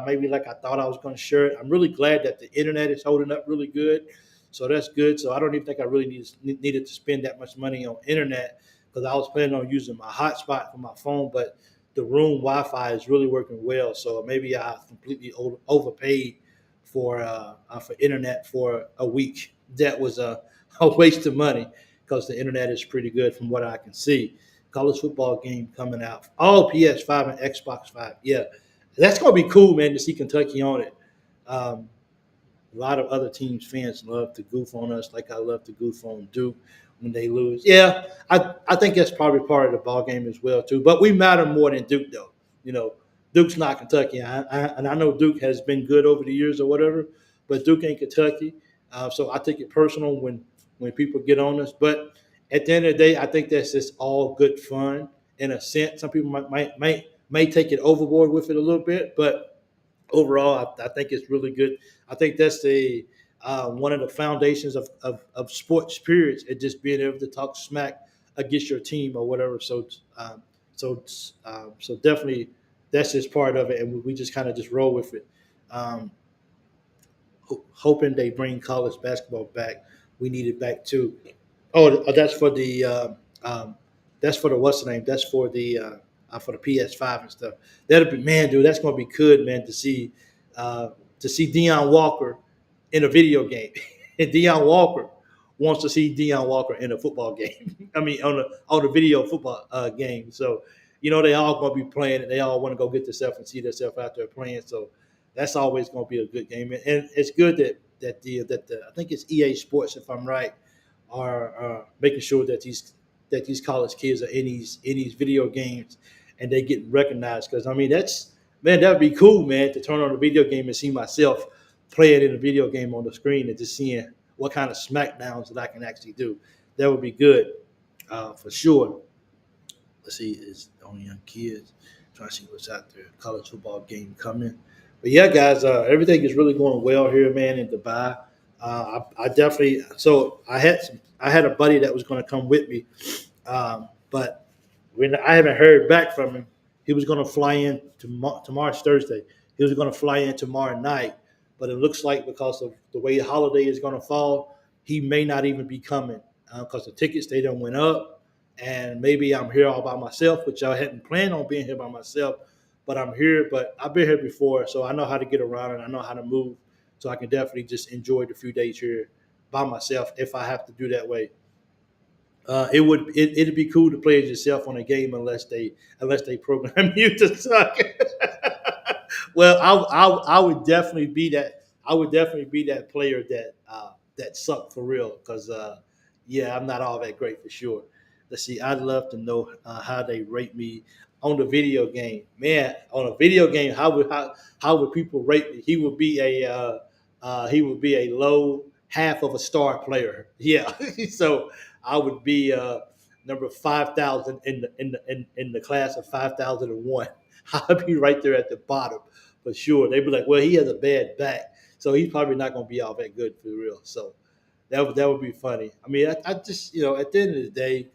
maybe like I thought I was going to share it. I'm really glad that the internet is holding up really good. So that's good. So I don't even think I really needed to spend that much money on internet because I was planning on using my hotspot for my phone, but the room Wi-Fi is really working well. So maybe I completely overpaid for internet for a week. That was a waste of money because the internet is pretty good from what I can see. College football game coming out. All PS5 and Xbox 5. Yeah, that's going to be cool, man, to see Kentucky on it. A lot of other teams' fans love to goof on us like I love to goof on Duke when they lose. Yeah, I think that's probably part of the ball game as well, too. But we matter more than Duke, though. You know, Duke's not Kentucky. And I know Duke has been good over the years or whatever, but Duke ain't Kentucky. So I take it personal when people get on us. But at the end of the day, I think that's just all good fun in a sense. Some people may take it overboard with it a little bit, but overall, I think it's really good. I think that's the one of the foundations of sports periods, and just being able to talk smack against your team or whatever. So so definitely that's just part of it, and we just kind of just roll with it. Um, Hoping they bring college basketball back. We need it back too. Oh, um, that's for the what's the name? That's for the PS5 and stuff. That'll be, man, dude. That's gonna be good, man, uh, to see Deion Walker in a video game. And Deion Walker wants to see Deion Walker in a football game. I mean, on the video football game. So they all gonna be playing, and they all want to go get themselves and see themselves out there playing. So that's always gonna be a good game, and it's good that I think it's EA Sports, if I'm right, are making sure that these college kids are in these video games, and they get recognized. Because I mean, that would be cool, man, to turn on a video game and see myself playing in a video game on the screen and just seeing what kind of smackdowns that I can actually do. That would be good, for sure. Let's see, it's only young kids trying to see what's out there. College football game coming. But yeah, guys, everything is really going well here, man, in Dubai. I definitely. So I had a buddy that was going to come with me, but when I haven't heard back from him, he was going to fly in tomorrow's Thursday. He was going to fly in tomorrow night, but it looks like because of the way the holiday is going to fall, he may not even be coming because the tickets they done went up, and maybe I'm here all by myself, which I hadn't planned on being here by myself, but I'm here. But I've been here before, so I know how to get around and I know how to move, so I can definitely just enjoy the few days here by myself if I have to do that way. It'd be cool to play as yourself on a game unless they program you to suck. Well, I would definitely be that. I would definitely be that player that sucked for real. Because yeah, I'm not all that great for sure. Let's see. I'd love to know how they rate me on the video game. Man, on a video game, how would people rate me? He would be a low half of a star player. Yeah, so I would be number 5,000 in the class of 5,001. I'd be right there at the bottom for sure. They'd be like, well, he has a bad back, so he's probably not going to be all that good for real. So that would be funny. I mean, I just at the end of the day,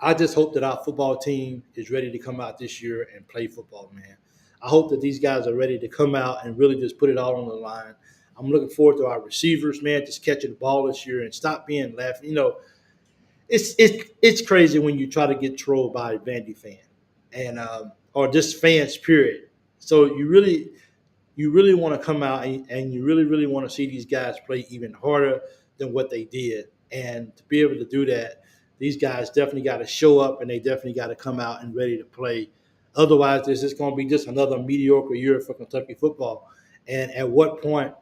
I just hope that our football team is ready to come out this year and play football, man. I hope that these guys are ready to come out and really just put it all on the line. I'm looking forward to our receivers, man, just catching the ball this year and stop being laughing. It's crazy when you try to get trolled by a Vandy fan and or just fans, period. So you really want to come out and you really want to see these guys play even harder than what they did. And to be able to do that, these guys definitely got to show up and they definitely got to come out and ready to play. Otherwise, this is going to be just another mediocre year for Kentucky football. And at what point,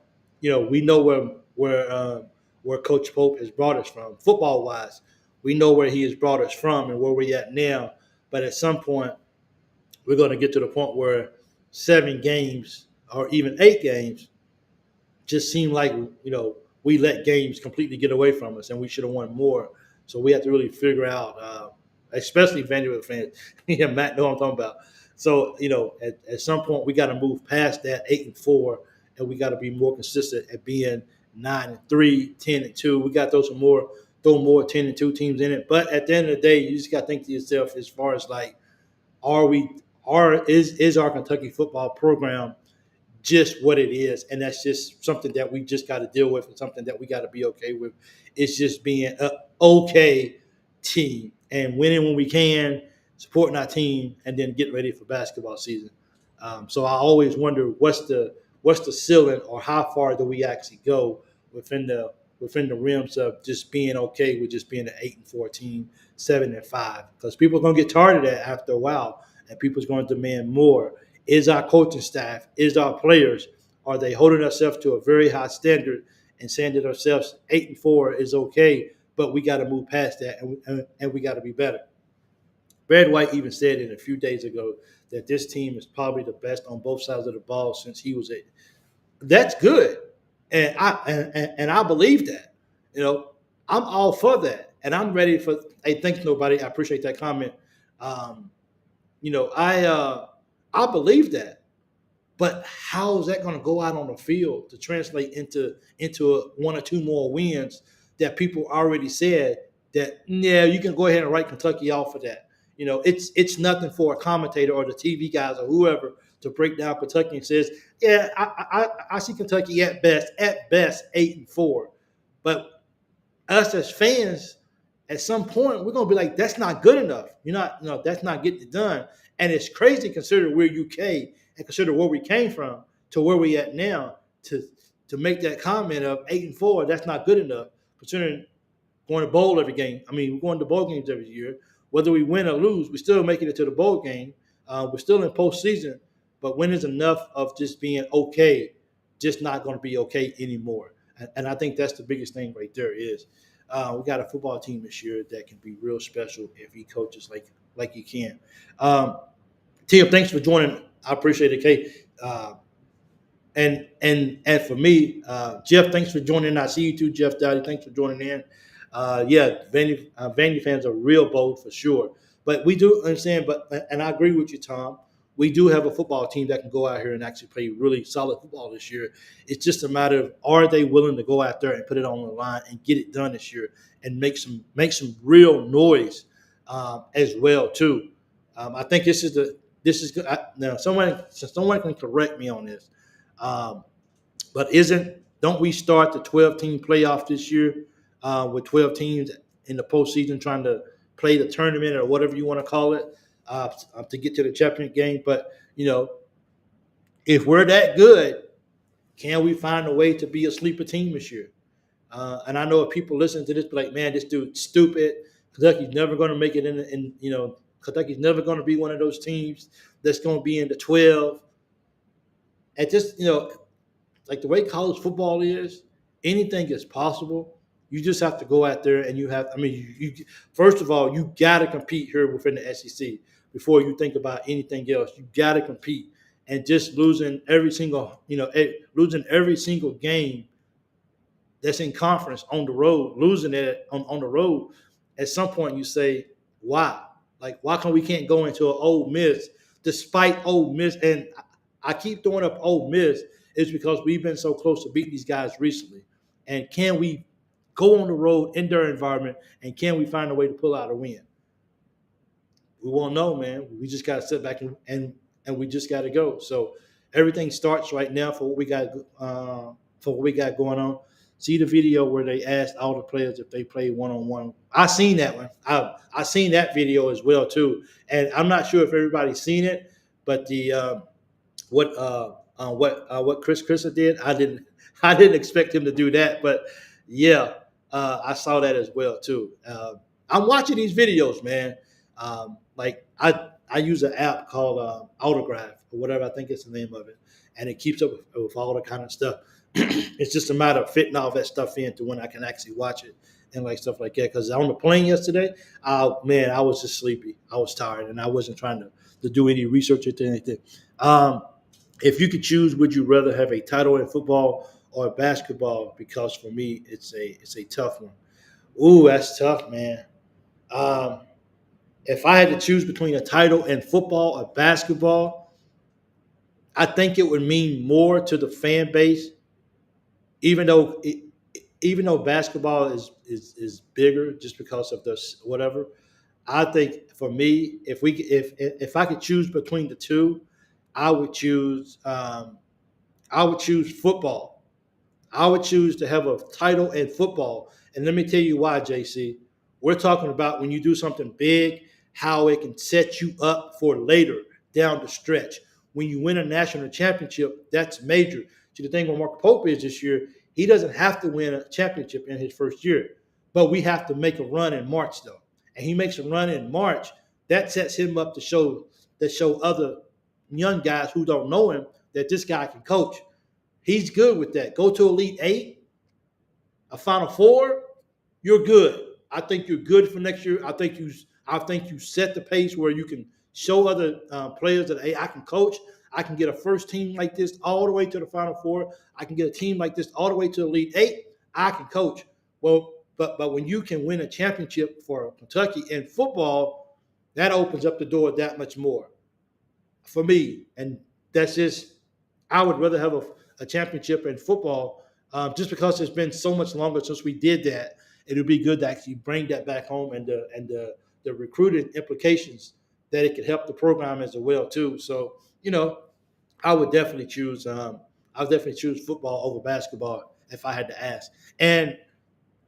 we know where Coach Pope has brought us from, football wise. We know where he has brought us from and where we're at now. But at some point, we're going to get to the point where 7 games or even 8 games just seem like we let games completely get away from us, and we should have won more. So we have to really figure out, especially Vanderbilt fans. Yeah, Matt know what I'm talking about. So at some point we got to move past that 8-4, and we got to be more consistent at being 9-3, 10-2. We got to throw more 10-2 teams in it. But at the end of the day, you just got to think to yourself as far as like, is our Kentucky football program just what it is, and that's just something that we just got to deal with, and something that we got to be okay with. It's just being an okay team and winning when we can, supporting our team, and then getting ready for basketball season. So I always wonder what's the ceiling, or how far do we actually go within the realms of just being okay with just being an 8-4 team, 7-5, because people are going to get tired of that after a while, and people's going to demand more. Is our coaching staff, is our players, are they holding ourselves to a very high standard and saying to ourselves 8-4 is okay, but we got to move past that, and we got to be better. Brad White even said it a few days ago that this team is probably the best on both sides of the ball since he was at. That's good, and I believe that. You know, I'm all for that, and I'm ready for. Hey, thanks nobody. I appreciate that comment. Um, you know, I believe that, but how is that going to go out on the field to translate into one or two more wins that people already said that yeah you can go ahead and write Kentucky off for that. You know, it's nothing for a commentator or the TV guys or whoever to break down Kentucky and says yeah I see Kentucky at best 8-4, but us as fans, at some point, we're gonna be like, that's not good enough. You're not, that's not getting it done. And it's crazy considering we're UK and consider where we came from to where we at now to make that comment of 8-4, that's not good enough. Considering going to bowl every game. I mean, we're going to bowl games every year. Whether we win or lose, we're still making it to the bowl game. We're still in postseason, but when is enough of just being okay, just not going to be okay anymore? And I think that's the biggest thing right there is we got a football team this year that can be real special if he coaches like he can. Tim, thanks for joining. I appreciate it, Kate. And for me, Jeff, thanks for joining. I see you too, Jeff Dowdy. Thanks for joining in. Yeah, Vandy fans are real bold for sure. But we do understand, and I agree with you, Tom. We do have a football team that can go out here and actually play really solid football this year. It's just a matter of are they willing to go out there and put it on the line and get it done this year and make some real noise as well too. I think this is good. Now someone can correct me on this, but don't we start the 12-team playoff this year with 12 teams in the postseason trying to play the tournament or whatever you want to call it to get to the championship game? But if we're that good, can we find a way to be a sleeper team this year? And I know if people listen to this, be like, man, this dude's stupid. Kentucky's never going to make it Kentucky's never going to be one of those teams that's going to be in the 12. And just, like the way college football is, anything is possible. You just have to go out there and you first of all, you got to compete here within the SEC before you think about anything else. You got to compete. And just losing every single game that's in conference on the road, losing it on the road, at some point you say, why? Like, why we can't go into an Ole Miss despite Ole Miss? And I keep throwing up Ole Miss is because we've been so close to beating these guys recently. And can we go on the road in their environment, and can we find a way to pull out a win? We won't know, man. We just got to sit back and we just got to go. So everything starts right now for what we got going on. See the video where they asked all the players if they play one-on-one. I seen that one. I seen that video as well too, and I'm not sure if everybody's seen it, but the what Chris did, I didn't expect him to do that, but yeah, I saw that as well too. I'm watching these videos, man. Like I use an app called Autograph or whatever, I think it's the name of it, and it keeps up with all the kind of stuff. It's just a matter of fitting all that stuff in to when I can actually watch it and like stuff like that. Because on the plane yesterday, man, I was just sleepy. I was tired, and I wasn't trying to do any research or anything. If you could choose, would you rather have a title in football or basketball? Because for me, it's a tough one. Ooh, that's tough, man. If I had to choose between a title in football or basketball, I think it would mean more to the fan base, even though basketball is bigger just because of the whatever. I think for me, if I could choose between the two, I would choose football. I would choose to have a title in football. And let me tell you why, JC. We're talking about when you do something big, how it can set you up for later down the stretch. When you win a national championship, that's major. See, the thing with Mark Pope is this year, he doesn't have to win a championship in his first year. But we have to make a run in March, though. And he makes a run in March. That sets him up to show other young guys who don't know him that this guy can coach. He's good with that. Go to Elite Eight, a Final Four, you're good. I think you're good for next year. I think I think you set the pace where you can show other players that, hey, I can coach. I can get a first team like this all the way to the Final Four. I can get a team like this all the way to the Elite Eight. I can coach. Well, but when you can win a championship for Kentucky in football, that opens up the door that much more for me. And that's just, I would rather have a championship in football just because it's been so much longer since we did that. It would be good to actually bring that back home and the recruiting implications that it could help the program as well too. So I would definitely choose football over basketball if I had to ask. And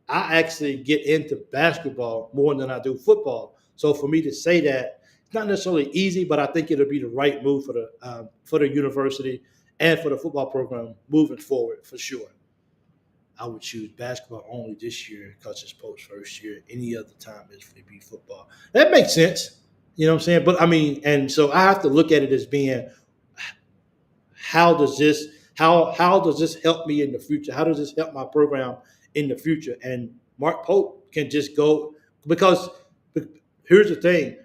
I actually get into basketball more than I do football. So for me to say that, it's not necessarily easy, but I think it'll be the right move for the university and for the football program moving forward for sure. I would choose basketball only this year because it's post first year. Any other time is for be football. That makes sense. You know what I'm saying? But I mean, and so I have to look at it as being, how does this help me in the future? How does this help my program in the future? And Mark Pope can just go, because here's the thing: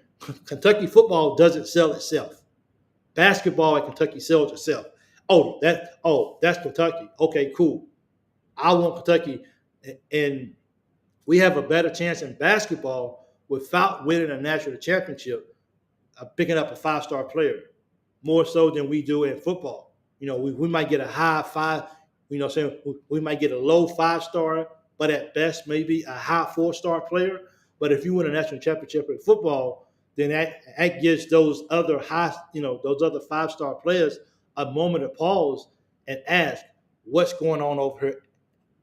Kentucky football doesn't sell itself. Basketball at Kentucky sells itself. That's Kentucky. Okay, cool. I want Kentucky, and we have a better chance in basketball without winning a national championship of picking up a 5-star player, more so than we do in football. We might get a high 5, we might get a low 5-star, but at best maybe a high 4-star player. But if you win a national championship in football, then that gives those other those other 5-star players a moment of pause and ask, what's going on over here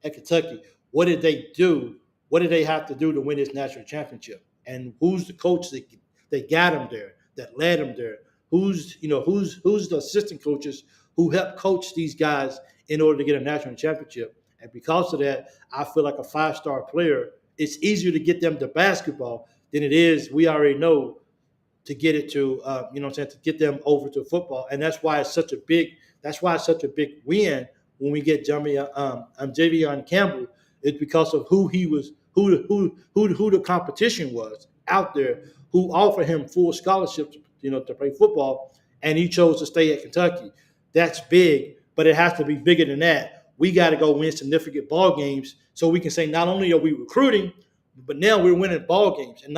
at Kentucky? What did they do? What did they have to do to win this national championship? And who's the coach that got them there, that led them there? Who's the assistant coaches who helped coach these guys in order to get a national championship? And because of that, I feel like a 5-star player, it's easier to get them to basketball than it is, we already know, to get it to to get them over to football. And that's why it's such a big win when we get Javion Campbell. It's because of who he was, who the competition was out there, who offered him full scholarships, to play football, and he chose to stay at Kentucky. That's big, but it has to be bigger than that. We got to go win significant ball games so we can say not only are we recruiting, but now we're winning ball games, and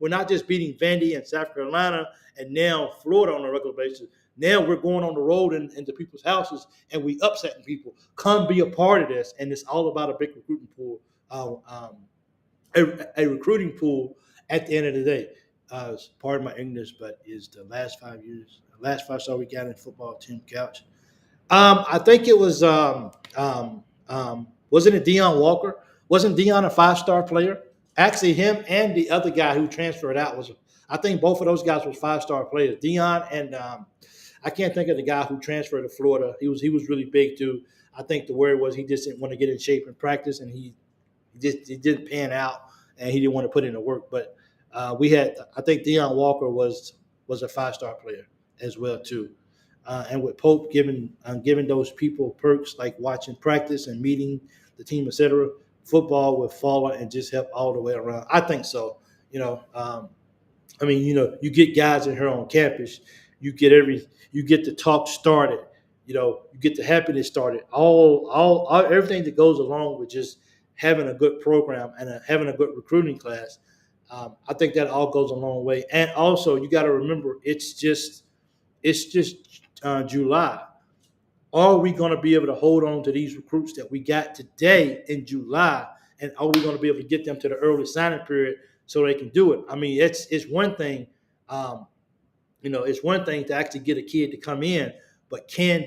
we're not just beating Vandy and South Carolina and now Florida on a regular basis. Now we're going on the road into people's houses and we upsetting people. Come be a part of this, and it's all about a big recruiting pool, a recruiting pool at the end of the day. Pardon my English, but is the last 5 star we got in football, Tim Couch. I think it was wasn't it Deion Walker? Wasn't Deion a 5-star player? Actually, him and the other guy who transferred out I think both of those guys was 5-star players. Deion and I can't think of the guy who transferred to Florida. He was really big too. I think the word was he just didn't want to get in shape and practice, and he didn't pan out, and he didn't want to put in the work. But I think Deion Walker was a 5-star player as well too. And with Pope giving those people perks like watching practice and meeting the team, etc., football will follow and just help all the way around. I think so. You get guys in here on campus, you get the talk started, you get the happiness started, all everything that goes along with just having a good program and having a good recruiting class. I think that all goes a long way. And also, you got to remember, it's just July. Are we going to be able to hold on to these recruits that we got today in July? And are we going to be able to get them to the early signing period so they can do it? I mean, it's one thing, it's one thing to actually get a kid to come in, but can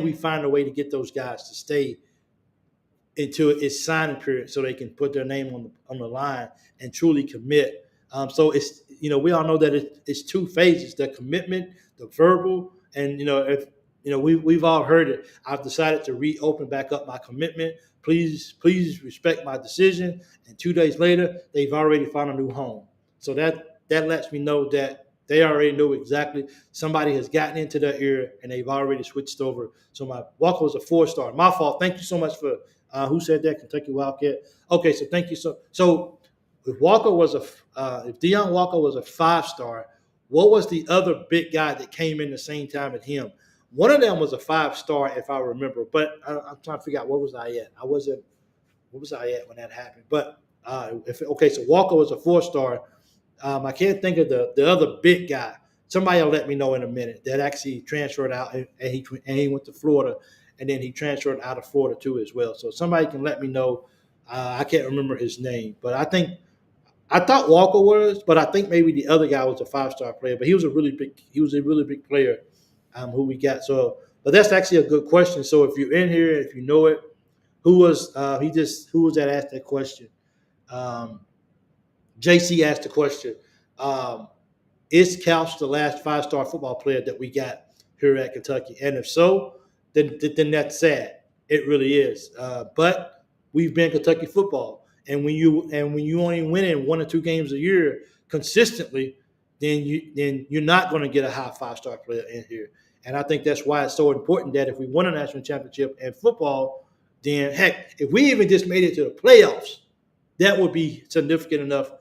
we find a way to get those guys to stay into its signing period so they can put their name on the line and truly commit? So it's, we all know that it's 2 phases: the commitment, the verbal, and we've all heard it. I've decided to reopen back up my commitment. Please respect my decision. And 2 days later, they've already found a new home. So that lets me know that they already know exactly. Somebody has gotten into their ear and they've already switched over. So my Walker was a 4-star. My fault. Thank you so much for who said that? Kentucky Wildcat. Okay, so thank you. So if Walker was if Deion Walker was a 5-star, what was the other big guy that came in the same time as him? One of them was a 5-star, if I remember. But I'm trying to figure out where was I at. I wasn't. Where was I at when that happened? But so Walker was a 4-star. I can't think of the other big guy. Somebody will let me know in a minute that actually transferred out and he went to Florida, and then he transferred out of Florida too as well. So somebody can let me know. I can't remember his name, but I thought Walker was, but I think maybe the other guy was a 5-star player. But he was a really big player who we got. So, but that's actually a good question. So if you're in here, if you know it, who was that asked that question? JC asked the question. Is Couch the last 5-star football player that we got here at Kentucky? And if so, then that's sad. It really is. But we've been Kentucky football, and when you only winning 1 or 2 games a year consistently, then you're not going to get a high 5-star player in here. And I think that's why it's so important that if we win a national championship in football, then heck, if we even just made it to the playoffs, that would be significant enough.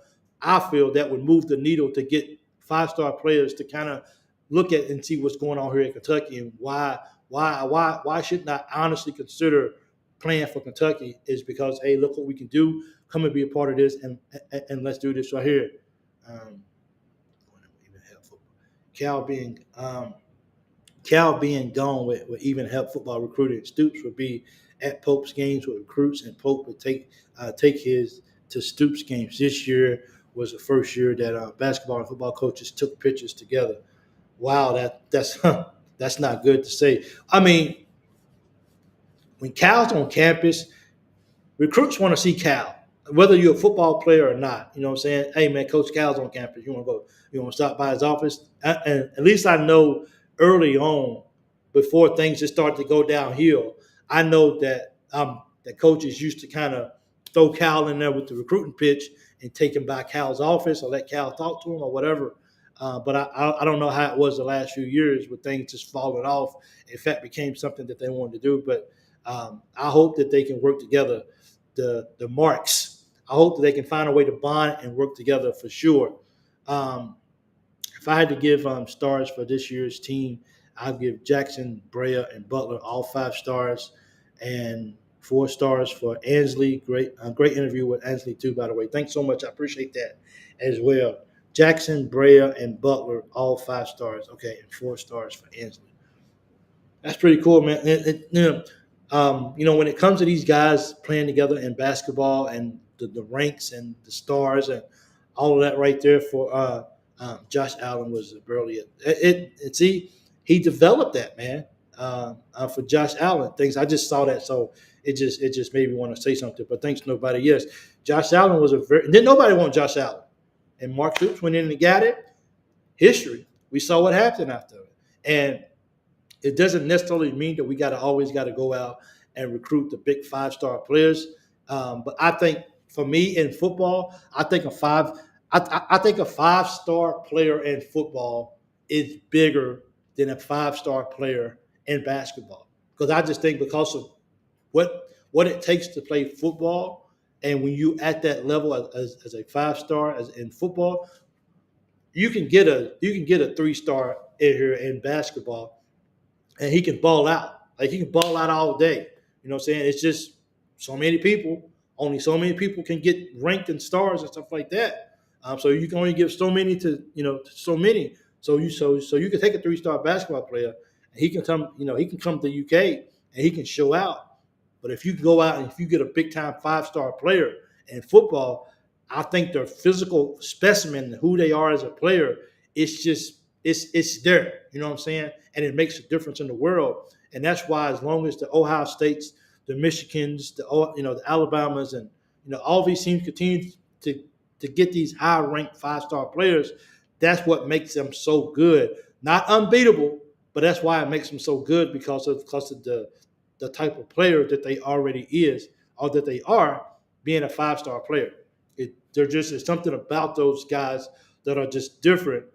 I feel that would move the needle to get 5-star players to kind of look at and see what's going on here in Kentucky and why shouldn't I honestly consider playing for Kentucky is because, hey, look what we can do. Come and be a part of this and let's do this right here. Cal being gone would even help football recruiting. Stoops would be at Pope's games with recruits, and Pope would take his to Stoops games. This year was the first year that basketball and football coaches took pictures together. Wow, that's not good to say. I mean, when Cal's on campus, recruits want to see Cal, whether you're a football player or not. You know what I'm saying? Hey, man, Coach Cal's on campus. You want to go? You want to stop by his office? And at least I know early on, before things just start to go downhill, I know that that coaches used to kind of throw Cal in there with the recruiting pitch and take him by Cal's office or let Cal talk to him or whatever. But I don't know how it was the last few years with things just falling off. In fact, became something that they wanted to do. But I hope that they can work together. The Marks. I hope that they can find a way to bond and work together for sure. If I had to give stars for this year's team, I'll give Jackson, Brea, and Butler all 5 stars, and 4 stars for Ansley. Great interview with Ansley too, by the way. Thanks so much. I appreciate that as well. Jackson, Brea, and Butler, all 5 stars. Okay, and 4 stars for Ansley. That's pretty cool, man. When it comes to these guys playing together in basketball and the ranks and the stars and all of that right there for Josh Allen was brilliant. He developed that, man, for Josh Allen. I just saw that, so it just made me want to say something. But thanks to nobody. Yes, Josh Allen was didn't nobody want Josh Allen, and Mark Stoops went in and got it. History. We saw what happened after it, and it doesn't necessarily mean that we always got to go out and recruit the big 5-star players. But I think for me in football, I think a 5-star player in football is bigger than a 5-star player in basketball. Because I just think because of what it takes to play football, and when you at that level as a 5-star as in football, you can get a 3-star in here in basketball, and he can ball out. Like, he can ball out all day. You know what I'm saying? It's just so many people. Only so many people can get ranked in stars and stuff like that. So you can only give so many to so many. So you can take a 3-star basketball player, and he can come to the UK and he can show out. But if you go out and if you get a big time 5-star player in football, I think their physical specimen, who they are as a player, it's there. You know what I'm saying? And it makes a difference in the world. And that's why, as long as the Ohio States, the Michigans, the Alabamas, and all these teams continue to get these high-ranked 5-star players, that's what makes them so good. Not unbeatable, but that's why it makes them so good because of the type of player that they already is, or that they are, being a 5-star player. There's something about those guys that are just different.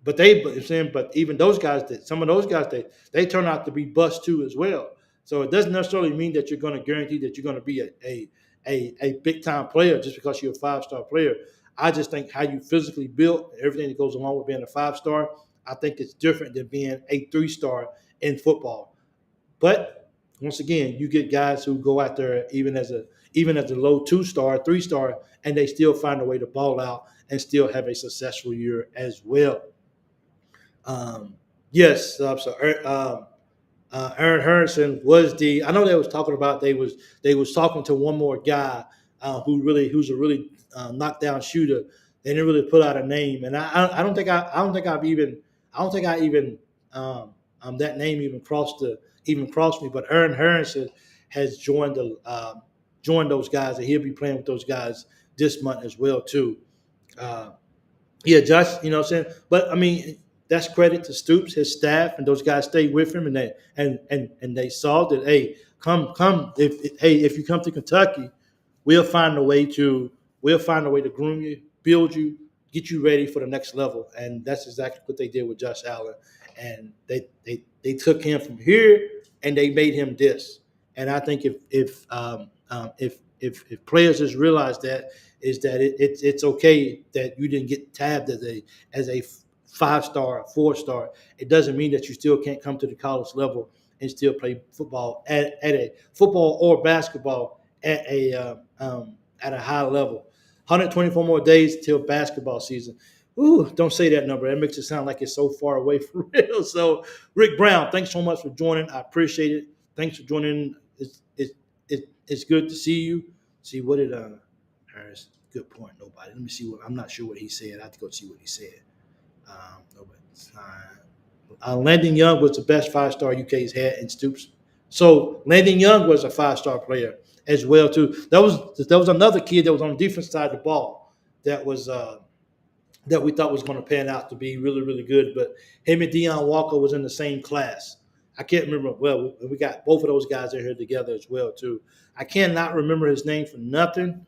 But even those guys, some of those guys, they turn out to be busts too as well. So it doesn't necessarily mean that you're going to guarantee that you're going to be a big time player just because you're a 5-star player. I just think how you physically built, everything that goes along with being a 5-star, I think it's different than being a 3-star in football. But once again, you get guys who go out there even as a low 2-star, 3-star, and they still find a way to ball out and still have a successful year as well. Um, yes, Aaron Harrison was I know they was talking about they was talking to one more guy who's a really knockdown shooter. They didn't really put out a name, and I don't think I even that name even crossed me. But Aaron Harrison has joined those guys, and he'll be playing with those guys this month as well too. Uh, yeah, Josh, you know what I'm saying? But I mean, that's credit to Stoops, his staff, and those guys stayed with him, and they saw that, hey, come if you come to Kentucky, we'll find a way to groom you, build you, get you ready for the next level. And that's exactly what they did with Josh Allen. And they took him from here and they made him this. And I think if players just realize that, is that it's okay that you didn't get tabbed as a 5-star, 4-star. It doesn't mean that you still can't come to the college level and still play football at a football or basketball at a high level. 124 more days till basketball season. Ooh, don't say that number. That makes it sound like it's so far away for real. So, Rick Brown, thanks so much for joining. I appreciate it. Thanks for joining. It's good to see you. See, what did Harris? Good point. Nobody. Let me see what. I'm not sure what he said. I have to go see what he said. Nobody. Landon Young was the best 5-star UK's had in Stoops. So Landon Young was a 5-star player as well too. There was another kid that was on the defense side of the ball that was that we thought was going to pan out to be really, really good. But him and Deion Walker was in the same class. I can't remember. Well, we got both of those guys in here together as well too. I cannot remember his name for nothing.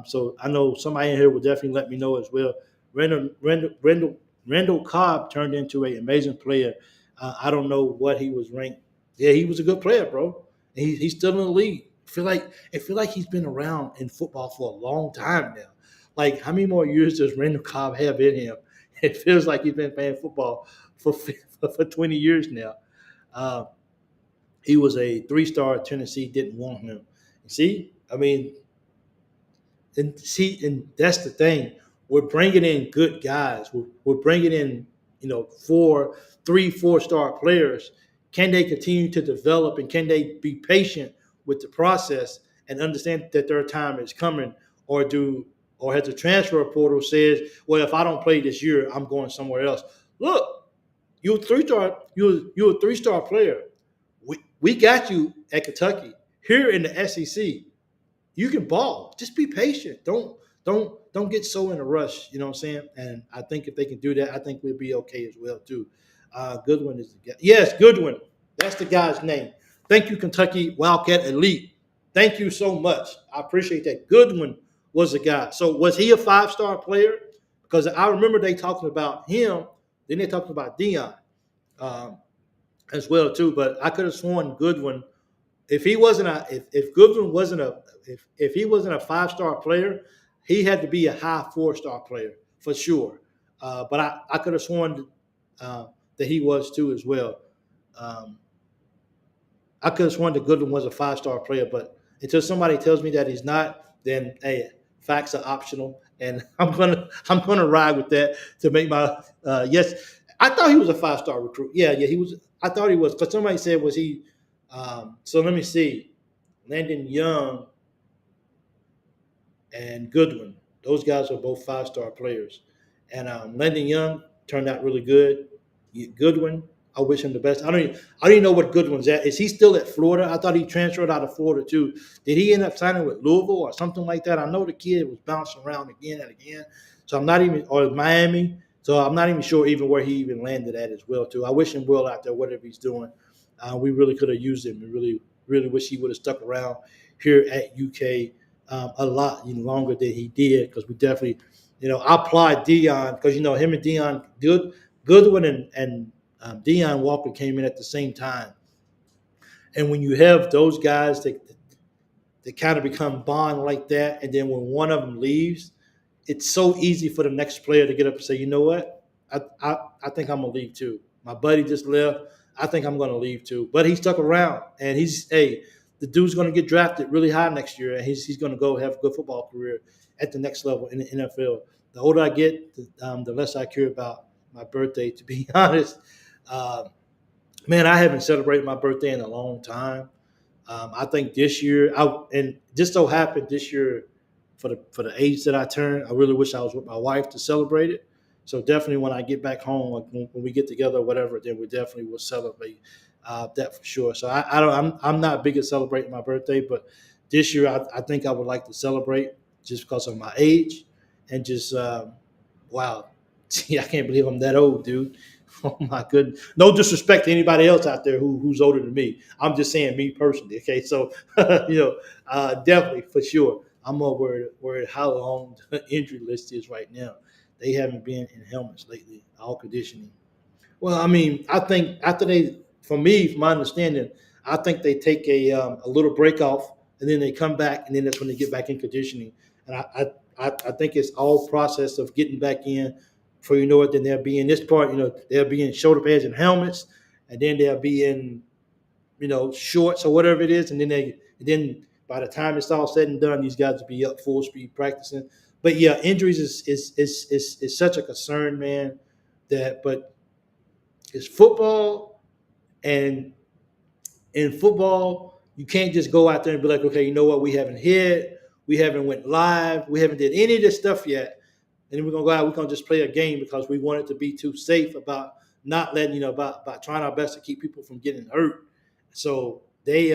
So I know somebody in here will definitely let me know as well. Randall Cobb turned into an amazing player. I don't know what he was ranked. Yeah, he was a good player, bro. And he's still in the league. I feel like he's been around in football for a long time now. Like, how many more years does Randall Cobb have in him? It feels like he's been playing football for 20 years now. Uh, he was a 3-star. Tennessee didn't want him. See, I mean, and that's the thing. We're bringing in good guys. We're bringing in, 4-star players. Can they continue to develop, and can they be patient with the process and understand that their time is coming, or has the transfer portal says, well, if I don't play this year, I'm going somewhere else. Look, you're a 3-star. You're a 3-star player. We got you at Kentucky. Here in the SEC, you can ball. Just be patient. Don't get so in a rush. You know what I'm saying? And I think if they can do that, I think we'll be okay as well too. Goodwin is the guy. Yes, Goodwin. That's the guy's name. Thank you, Kentucky Wildcat Elite. Thank you so much. I appreciate that. Goodwin was the guy. So was he a 5-star player? Because I remember they talking about him. Then they talking about Deion as well too. But I could have sworn Goodwin. If Goodwin wasn't if he wasn't a 5-star player, he had to be a high 4-star player for sure. But I could have sworn that he was too as well. I could have sworn that Goodwin was a 5-star player, but until somebody tells me that he's not, then hey, facts are optional, and I'm gonna ride with that to make my yes. I thought he was a 5-star recruit. Yeah, he was. I thought he was, because somebody said, was he? So let me see. Landon Young and Goodwin. Those guys are both 5-star players. And Landon Young turned out really good. Goodwin, I wish him the best. I don't even know what Goodwin's at. Is he still at Florida? I thought he transferred out of Florida too. Did he end up signing with Louisville or something like that? I know the kid was bouncing around again and again. So I'm not even, or Miami. So I'm not even sure even where he even landed at as well too. I wish him well out there, whatever he's doing. We really could have used him. We really, really wish he would have stuck around here at UK a lot longer than he did, because we definitely, I applied Deion because, him and Deion, Goodwin and Deion Walker came in at the same time. And when you have those guys that they kind of become bond like that. And then when one of them leaves, it's so easy for the next player to get up and say, you know what, I think I'm gonna leave too. My buddy just left. I think I'm gonna leave too. But he stuck around, and the dude's gonna get drafted really high next year, and he's gonna go have a good football career at the next level in the NFL. The older I get, the less I care about my birthday. To be honest, uh, man, I haven't celebrated my birthday in a long time. I think this year, and just so happened this year, for the age that I turned, I really wish I was with my wife to celebrate it. So definitely, when I get back home, like when we get together or whatever, then we definitely will celebrate that for sure. So I don't, I'm not big at celebrating my birthday, but this year I think I would like to celebrate just because of my age and just wow, I can't believe I'm that old, dude. Oh my goodness. No disrespect to anybody else out there who's older than me. I'm just saying me personally. Okay, so definitely for sure. I'm more worried how long the injury list is right now. They haven't been in helmets lately, all conditioning. Well, I mean, I think after for me, from my understanding, I think they take a little break off, and then they come back, and then that's when they get back in conditioning. And I think it's all process of getting back in. For you know it, then they'll be in this part. They'll be in shoulder pads and helmets, and then they'll be in shorts or whatever it is, and then by the time it's all said and done, these guys will be up full speed practicing. But yeah, injuries is such a concern, man. But it's football, and in football, you can't just go out there and be like, okay, you know what? We haven't hit, we haven't went live, we haven't did any of this stuff yet, and then we're gonna go out. We're gonna just play a game because we want it to be too safe about not letting about trying our best to keep people from getting hurt. So they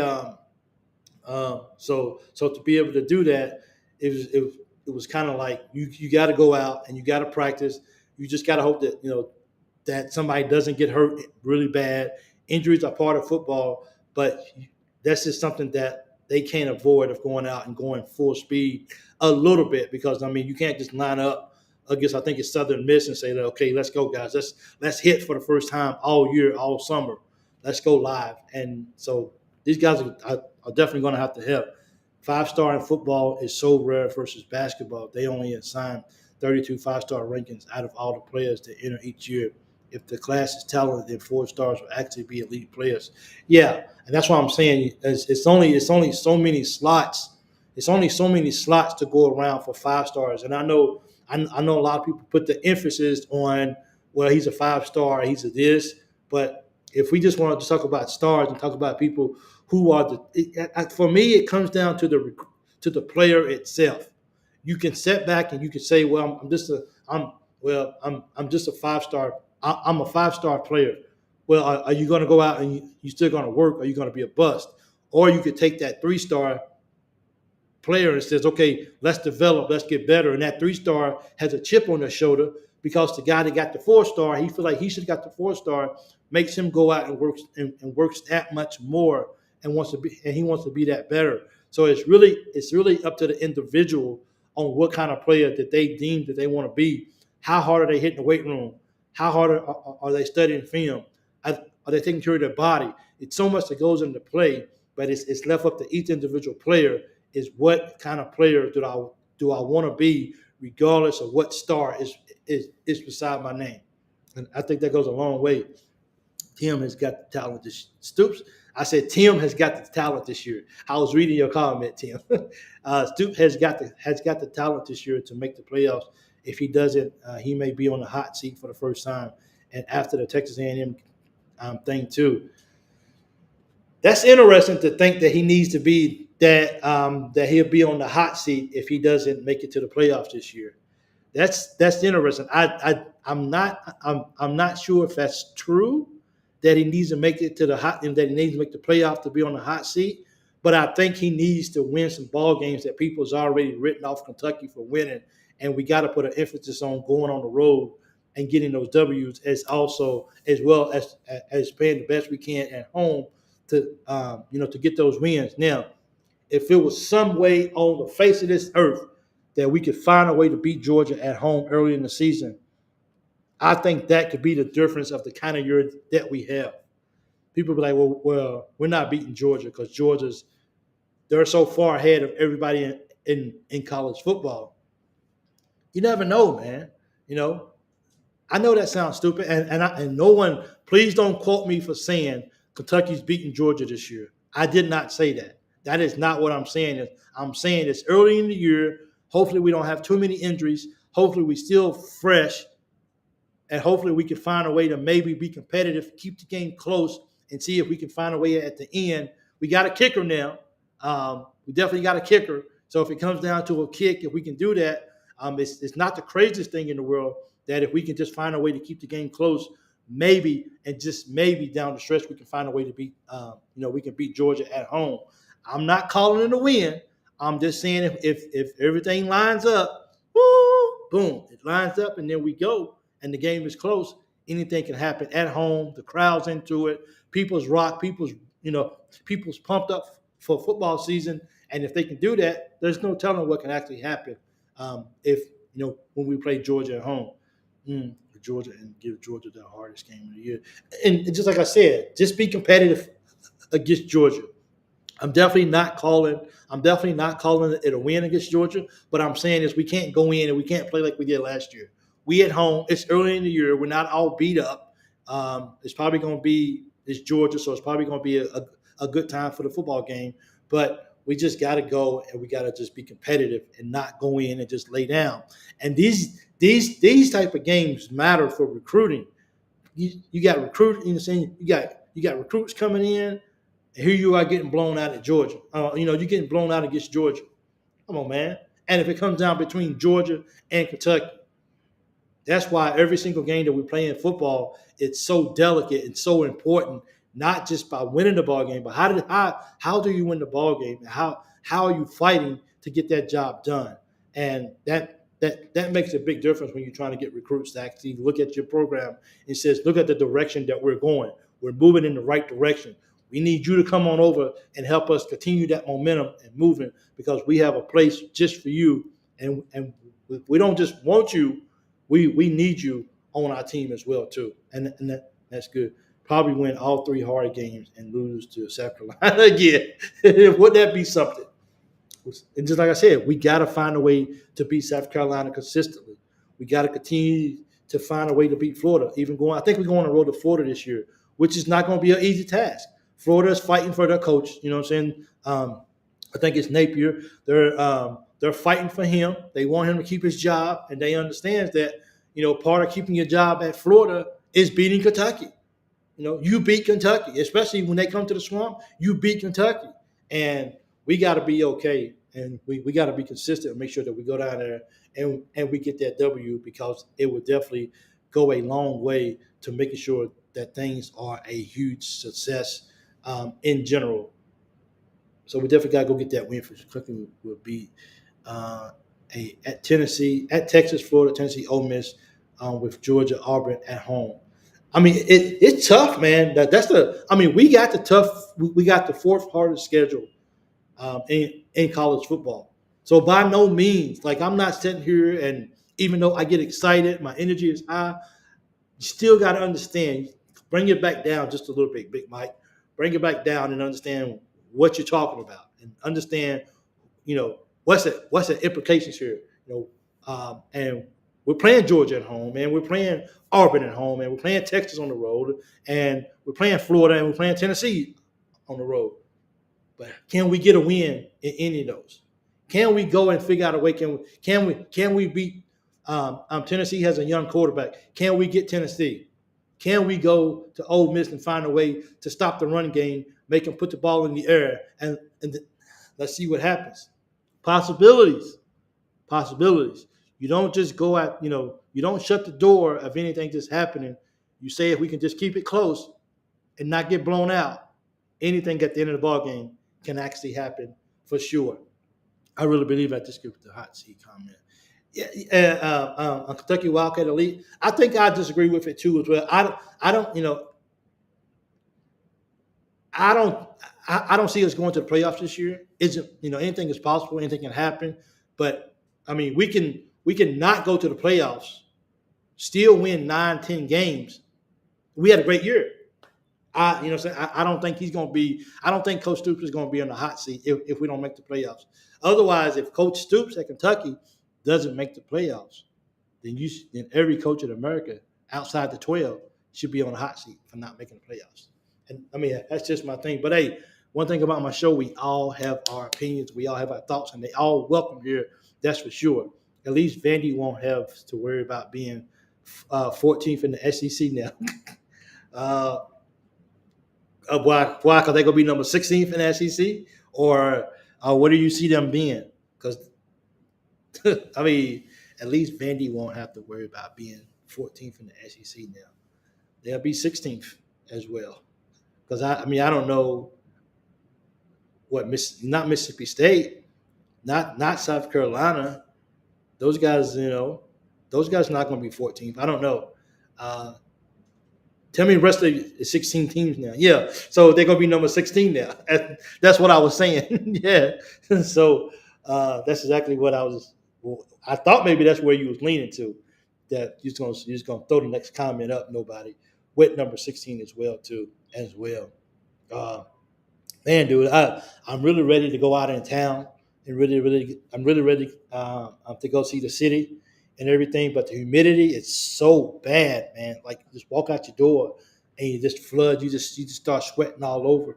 so to be able to do that, it was kind of like you got to go out and you got to practice. You just got to hope that somebody doesn't get hurt really bad. Injuries are part of football, but that's just something that they can't avoid of going out and going full speed a little bit because I mean you can't just line up against I think it's Southern Miss and say that okay let's go guys let's hit for the first time all year all summer let's go live and so these guys are definitely going to have to help. 5-star in football is so rare versus basketball. They only assign 32 5-star rankings out of all the players that enter each year. If the class is talented, then 4 stars will actually be elite players. Yeah, and that's why I'm saying it's only so many slots. It's only so many slots to go around for 5 stars. And I know a lot of people put the emphasis on well he's a 5-star, he's a this, but if we just want to talk about stars and talk about people who are for me it comes down to the player itself. You can sit back and you can say, well, I'm just a 5-star. I'm a 5-star player. Well, are you going to go out and you still going to work? Or are you going to be a bust? Or you could take that 3-star player and says, okay, let's develop, let's get better. And that 3-star has a chip on their shoulder because the guy that got the 4-star, he feel like he should have got the 4-star, makes him go out and works that much more and he wants to be that better. So it's really up to the individual on what kind of player that they deem that they want to be. How hard are they hitting the weight room? How hard are they studying film? Are they taking care of their body? It's so much that goes into play, but it's left up to each individual player. Is what kind of player do I want to be, regardless of what star is beside my name? And I think that goes a long way. Tim has got the talent this Stoops. I said Tim has got the talent this year. I was reading your comment, Tim. Stoops has got the talent this year to make the playoffs. If he doesn't, he may be on the hot seat for the first time. And after the Texas A&M thing too, that's interesting to think that he needs to be that he'll be on the hot seat if he doesn't make it to the playoffs this year. That's interesting. I'm not sure if that's true that he needs to make it to the hot and that he needs to make the playoff to be on the hot seat. But I think he needs to win some ball games that people's already written off Kentucky for winning, and we got to put an emphasis on going on the road and getting those W's as well as playing the best we can at home to to get those wins. Now, if it was some way on the face of this earth that we could find a way to beat Georgia at home early in the season, I think that could be the difference of the kind of year that we have. People be like, well, we're not beating Georgia because Georgia's they're so far ahead of everybody in college football. You never know, man. You know, I know that sounds stupid, and no one, please don't quote me for saying Kentucky's beating Georgia this year. I did not say that. That is not what I'm saying. I'm saying it's early in the year. Hopefully, we don't have too many injuries. Hopefully, we still fresh, and hopefully, we can find a way to maybe be competitive, keep the game close, and see if we can find a way at the end. We got a kicker now. We definitely got a kicker. So if it comes down to a kick, if we can do that, it's not the craziest thing in the world that if we can just find a way to keep the game close, maybe and just maybe down the stretch we can find a way to beat, we can beat Georgia at home. I'm not calling it a win. I'm just saying if everything lines up, woo, boom, it lines up and then we go and the game is close. Anything can happen at home. The crowd's into it. People's pumped up for football season. And if they can do that, there's no telling what can actually happen when we play Georgia at home. Georgia and give Georgia the hardest game of the year. And just like I said, just be competitive against Georgia. I'm definitely not calling it a win against Georgia, but I'm saying is we can't go in and we can't play like we did last year. We at home, it's early in the year. We're not all beat up. It's Georgia, so it's probably going to be a good time for the football game. But we just got to go and we got to just be competitive and not go in and just lay down. And these type of games matter for recruiting. You got recruiting, you got recruits coming in, and here you are getting blown out at Georgia. You're getting blown out against Georgia. Come on, man. And if it comes down between Georgia and Kentucky, that's why every single game that we play in football, it's so delicate and so important, not just by winning the ball game, but how do you win the ball game? And how are you fighting to get that job done? And that makes a big difference when you're trying to get recruits to actually look at your program and says, look at the direction that we're going. We're moving in the right direction. We need you to come on over and help us continue that momentum and moving because we have a place just for you. And we don't just want you. We need you on our team as well, too. And that's good. Probably win all 3 hard games and lose to South Carolina again. Wouldn't that be something? And just like I said, we got to find a way to beat South Carolina consistently. We got to continue to find a way to beat Florida. I think we're going on the road to Florida this year, which is not going to be an easy task. Florida is fighting for their coach. You know what I'm saying? I think it's Napier. They're fighting for him. They want him to keep his job, and they understand that, part of keeping your job at Florida is beating Kentucky. You beat Kentucky, especially when they come to the Swamp. You beat Kentucky, and we got to be okay, and we got to be consistent and make sure that we go down there and we get that W because it would definitely go a long way to making sure that things are a huge success in general. So we definitely got to go get that win for Kentucky. Will beat at Tennessee, at Texas, Florida, Tennessee, Ole Miss, with Georgia, Auburn at home. I mean, it's tough, man. We got the 4th hardest schedule in college football. So by no means, I'm not sitting here and even though I get excited, my energy is high, you still got to understand, bring it back down just a little bit, Big Mike. Bring it back down and understand what you're talking about and understand, what's the implications here, and we're playing Georgia at home, and we're playing Auburn at home, and we're playing Texas on the road, and we're playing Florida, and we're playing Tennessee on the road. But can we get a win in any of those? Can we go and figure out a way? Can we beat Tennessee has a young quarterback? Can we get Tennessee? Can we go to Ole Miss and find a way to stop the run game, make them put the ball in the air, and let's see what happens? Possibilities. You don't just go out, you don't shut the door of anything just happening. You say if we can just keep it close and not get blown out, anything at the end of the ball game can actually happen for sure. I really believe that. Just give the hot seat comment. Yeah, Kentucky Wildcat Elite. I think I disagree with it too as well. I don't see us going to the playoffs this year. Anything is possible, anything can happen. But I mean, we can not go to the playoffs, still win 9-10 games. We had a great year. You know what I'm saying? I don't think he's going to be. I don't think Coach Stoops is going to be on the hot seat if we don't make the playoffs. Otherwise, if Coach Stoops at Kentucky doesn't make the playoffs, then every coach in America outside the 12 should be on the hot seat for not making the playoffs. And I mean, that's just my thing. But hey, one thing about my show, we all have our opinions, we all have our thoughts, and they all welcome here. That's for sure. At least Vandy won't have to worry about being 14th in the SEC now. Why? Because they're gonna be number 16th in the SEC, or what do you see them being? Because I mean, at least Vandy won't have to worry about being 14th in the SEC now. They'll be 16th as well. Because I mean, I don't know what not Mississippi State, not South Carolina. Those guys, those guys are not going to be 14th. I don't know. Uh, Tell me the rest of the 16 teams now. Yeah, so they're going to be number 16 now. That's what I was saying. Yeah, so that's exactly what I was. Well, I thought maybe that's where you was leaning to. That you're just going to throw the next comment up. Nobody with number 16 as well too as well. Uh, Man, dude, I'm really ready to go out in town and I'm really ready to go see the city and everything. But the humidity, it's so bad, man. Like just walk out your door and you just flood. You just start sweating all over.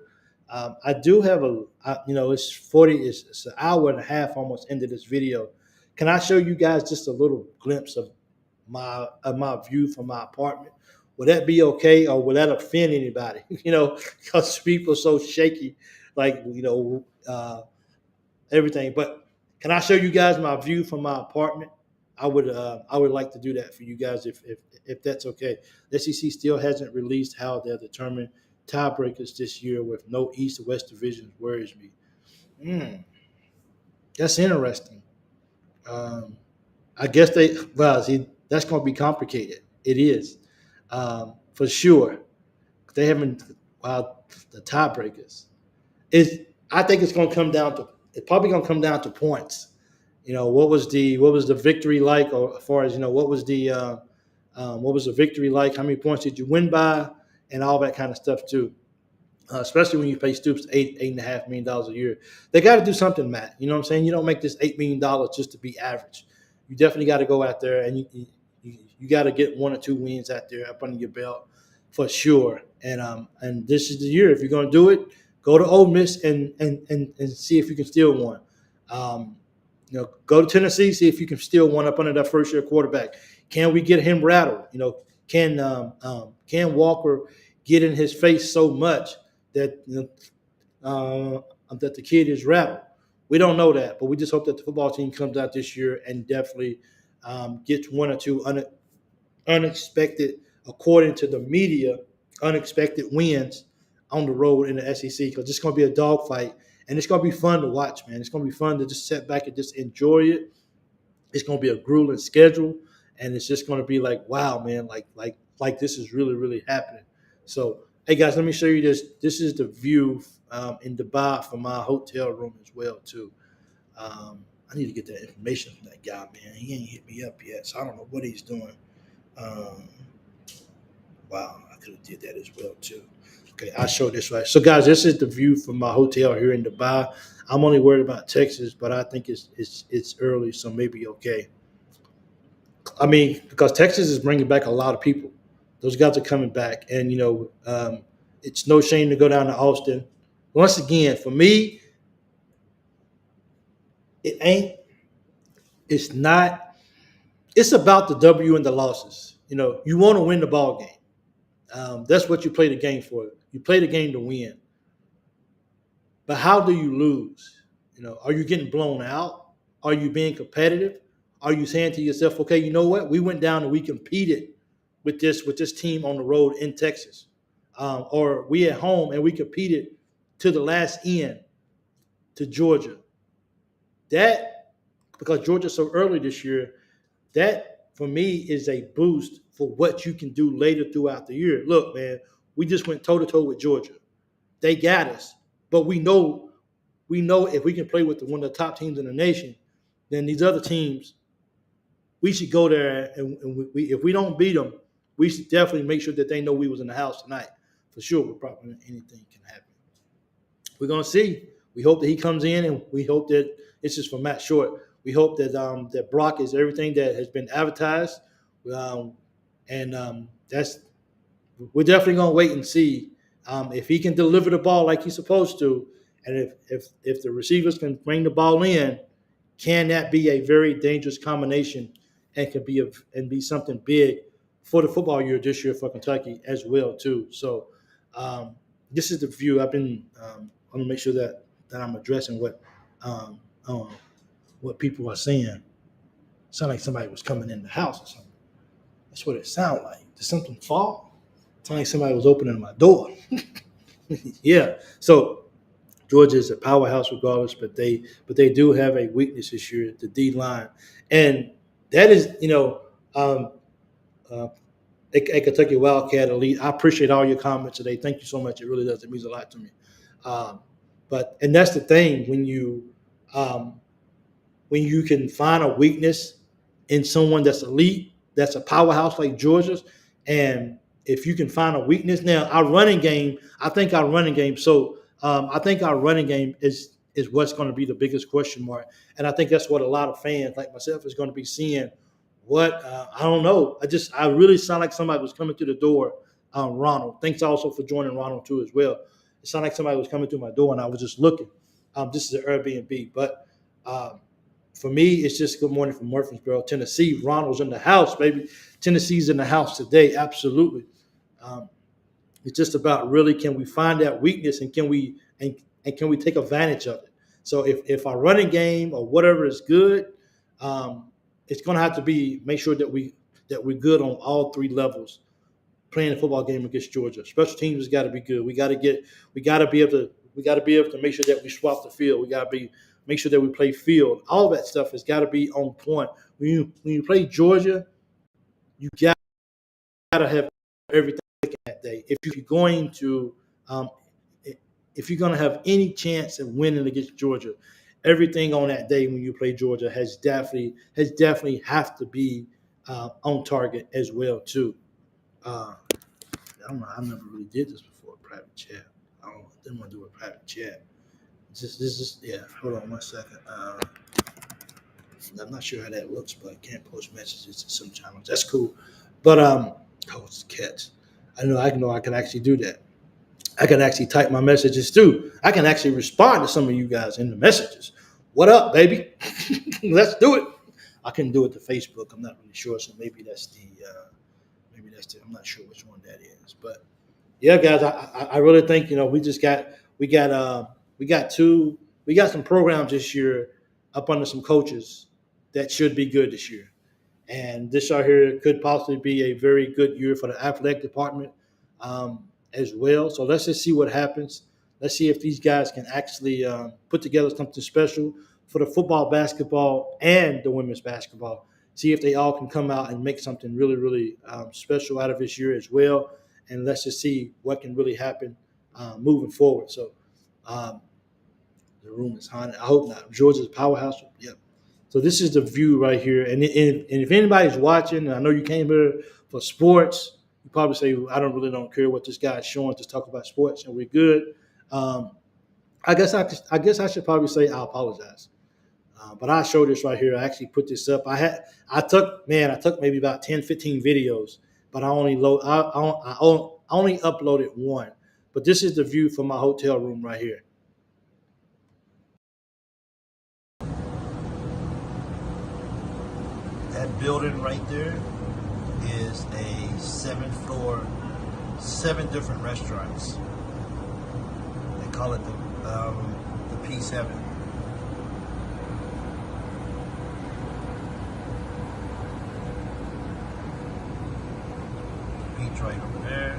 I do have it's 40. It's an hour and a half almost into this video. Can I show you guys just a little glimpse of my view from my apartment? Would that be okay, or would that offend anybody? Because people are so shaky, like everything. But can I show you guys my view from my apartment? I would like to do that for you guys if that's okay. The SEC still hasn't released how they'll determine tiebreakers this year with no East or West divisions. Worries me. That's interesting. Um, I guess see, that's going to be complicated. It is, for sure. They haven't the tiebreakers. I think it's going to come down to it's probably going to come down to points. What was the victory like, or as far as what was the victory like? How many points did you win by, and all that kind of stuff too. Especially when you pay Stoops $8.5 million a year. They got to do something, Matt. You know what I'm saying? You don't make this $8 million just to be average. You definitely got to go out there and you got to get 1 or 2 wins out there up under your belt for sure. And this is the year. If you're going to do it, go to Ole Miss and see if you can steal one. Go to Tennessee, see if you can steal one up under that first year quarterback. Can we get him rattled? Can Walker get in his face so much that that the kid is rattled? We don't know that, but we just hope that the football team comes out this year and definitely gets 1 or 2 unexpected, according to the media, unexpected wins on the road in the SEC, because it's going to be a dogfight, and it's going to be fun to watch, man. It's going to be fun to just sit back and just enjoy it. It's going to be a grueling schedule, and it's just going to be like, wow, man, like this is really, really happening. So, hey, guys, let me show you this. This is the view in Dubai from my hotel room as well, too. I need to get that information from that guy, man. He ain't hit me up yet, so I don't know what he's doing. Wow, I could have did that as well, too. Okay, I'll show this right. So, guys, this is the view from my hotel here in Dubai. I'm only worried about Texas, but I think it's early, so maybe okay. I mean, because Texas is bringing back a lot of people. Those guys are coming back, and it's no shame to go down to Austin. Once again, for me, it ain't. It's not. It's about the W and the losses. You want to win the ball game. That's what you play the game for. You play the game to win. But how do you lose? Are you getting blown out? Are you being competitive? Are you saying to yourself, okay, you know what? We went down and we competed with this team on the road in Texas, or we at home and we competed to the last end to Georgia. That, because Georgia's so early this year, that for me is a boost for what you can do later throughout the year. Look, man, we just went toe to toe with Georgia. They got us, but we know if we can play with one of the top teams in the nation, then these other teams, we should go there, and if we don't beat them, we should definitely make sure that they know we was in the house tonight, for sure, with prop money, anything can happen. We're gonna see. We hope that he comes in, and we hope that this is for Matt Short. We hope that that Brock is everything that has been advertised, and that's we're definitely gonna wait and see if he can deliver the ball like he's supposed to, and if the receivers can bring the ball in, can that be a very dangerous combination and can be something big for the football year this year for Kentucky as well too. So this is the view. I've been I want to make sure that I'm addressing um, what people are saying. It sounded like somebody was coming in the house or something. That's what it sounded like. Did something fall? It sounded like somebody was opening my door. Yeah. So Georgia is a powerhouse regardless, but they do have a weakness this year, the D line, and that is a Kentucky Wildcat elite. I appreciate all your comments today. Thank you so much. It really does. It means a lot to me. And that's the thing when you can find a weakness in someone that's elite, that's a powerhouse like Georgia's, and if you can find a weakness. Now, our running game, I think our running game is what's going to be the biggest question mark, and I think that's what a lot of fans like myself is going to be seeing. I don't know. I really sound like somebody was coming through the door. Ronald, thanks also for joining Ronald too as well. It sounded like somebody was coming through my door, and I was just looking. This is an Airbnb, but for me, it's just good morning from Murfreesboro, Tennessee. Ronald's in the house, baby. Tennessee's in the house today, absolutely. It's just about really, can we find that weakness, and can we take advantage of it? So if our running game or whatever is good, it's going to have to be make sure that we're good on all three levels. Playing a football game against Georgia, special teams has got to be good. We got to be able to make sure that we swap the field. We got to make sure that we play field. All that stuff has got to be on point. When you play Georgia, you got to have everything that day. If you're going to have any chance of winning against Georgia, everything on that day when you play Georgia has definitely have to be on target as well too. I don't know. I never really did this before. Private chat. I didn't want to do a private chat. Yeah. Hold on 1 second. I'm not sure how that looks, but I can't post messages to some channels. That's cool. But it's cats. I know I can actually do that. I can actually type my messages too. I can actually respond to some of you guys in the messages. What up, baby? Let's do it. I can do it to Facebook. I'm not really sure, so maybe that's the. I'm not sure which one that is, but yeah, guys, I really think we got some programs this year up under some coaches that should be good this year, and this right here could possibly be a very good year for the athletic department as well. So let's just see what happens. Let's see if these guys can actually put together something special for the football, basketball, and the women's basketball. See if they all can come out and make something really, really special out of this year as well. And let's just see what can really happen moving forward. So the room is haunted. I hope not. Georgia's powerhouse. Yep. So this is the view right here. And if anybody's watching, and I know you came here for sports, you probably say, I don't care what this guy is showing. Just talk about sports and we're good. I guess I should probably say I apologize. But I showed this right here. I actually put this up. I took maybe about 10, 15 videos, but I only uploaded one. But this is the view from my hotel room right here. That building right there is a 7th floor, 7 different restaurants. They call it the P7. Right over there.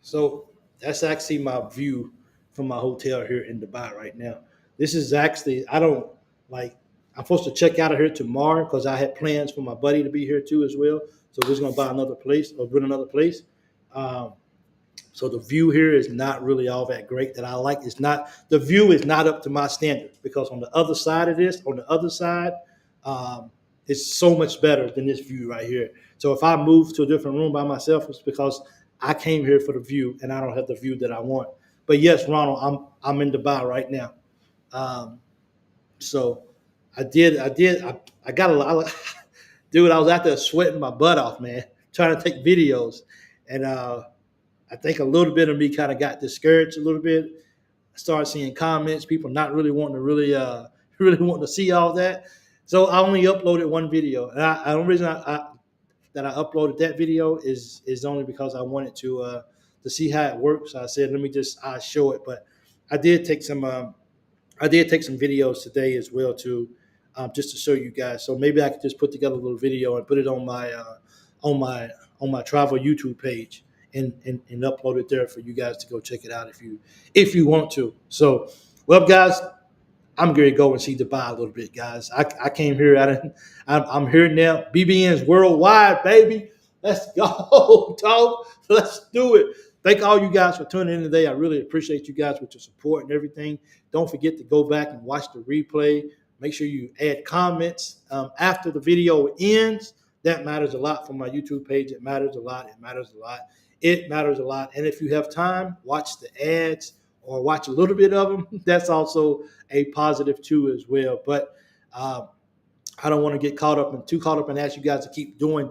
So that's actually my view from my hotel here in Dubai right now. This is actually, I'm supposed to check out of here tomorrow because I had plans for my buddy to be here too as well. So we're just gonna buy another place or rent another place. So the view here is not really all that great that I like. The view is not up to my standard because on the other side of this, is so much better than this view right here. So if I move to a different room by myself, it's because I came here for the view and I don't have the view that I want. But yes, Ronald, I'm in Dubai right now. Um, so I got a lot. Dude, I was out there sweating my butt off, man, trying to take videos, and I think a little bit of me kind of got discouraged a little bit. I started seeing comments, people not really wanting to really wanting to see all that. So I only uploaded one video, and the only reason that I uploaded that video is only because I wanted to see how it works. So I said, let me just show it. But I did take some videos today as well too, just to show you guys. So maybe I could just put together a little video and put it on my travel YouTube page and upload it there for you guys to go check it out if you want to. So, well, guys, I'm going to go and see Dubai a little bit, guys. I came here. I'm here now. BBN's worldwide, baby. Let's go, dog. Let's do it. Thank all you guys for tuning in today. I really appreciate you guys with your support and everything. Don't forget to go back and watch the replay. Make sure you add comments after the video ends. That matters a lot for my YouTube page. It matters a lot. It matters a lot. It matters a lot. And if you have time, watch the ads or watch a little bit of them. That's also a positive too as well. But I don't want to get too caught up and ask you guys to keep doing,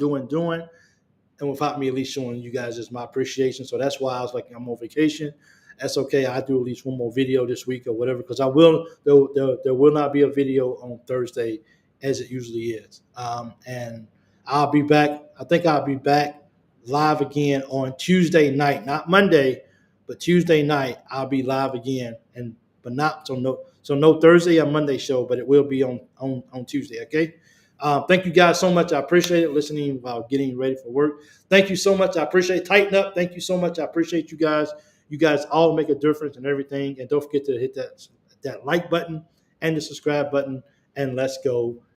and without me at least showing you guys just my appreciation. So that's why I was like, I'm on vacation. That's okay. I do at least one more video this week or whatever, because there will not be a video on Thursday as it usually is. And I'll be back. I think I'll be back live again on Tuesday night, not Monday, but Tuesday night I'll be live again, but not no Thursday or Monday show, but it will be on Tuesday. Okay. Thank you guys so much. I appreciate it listening while getting ready for work. Thank you so much. I appreciate it. Tighten up. Thank you so much. I appreciate you guys. You guys all make a difference and everything. And don't forget to hit that like button and the subscribe button. And let's go.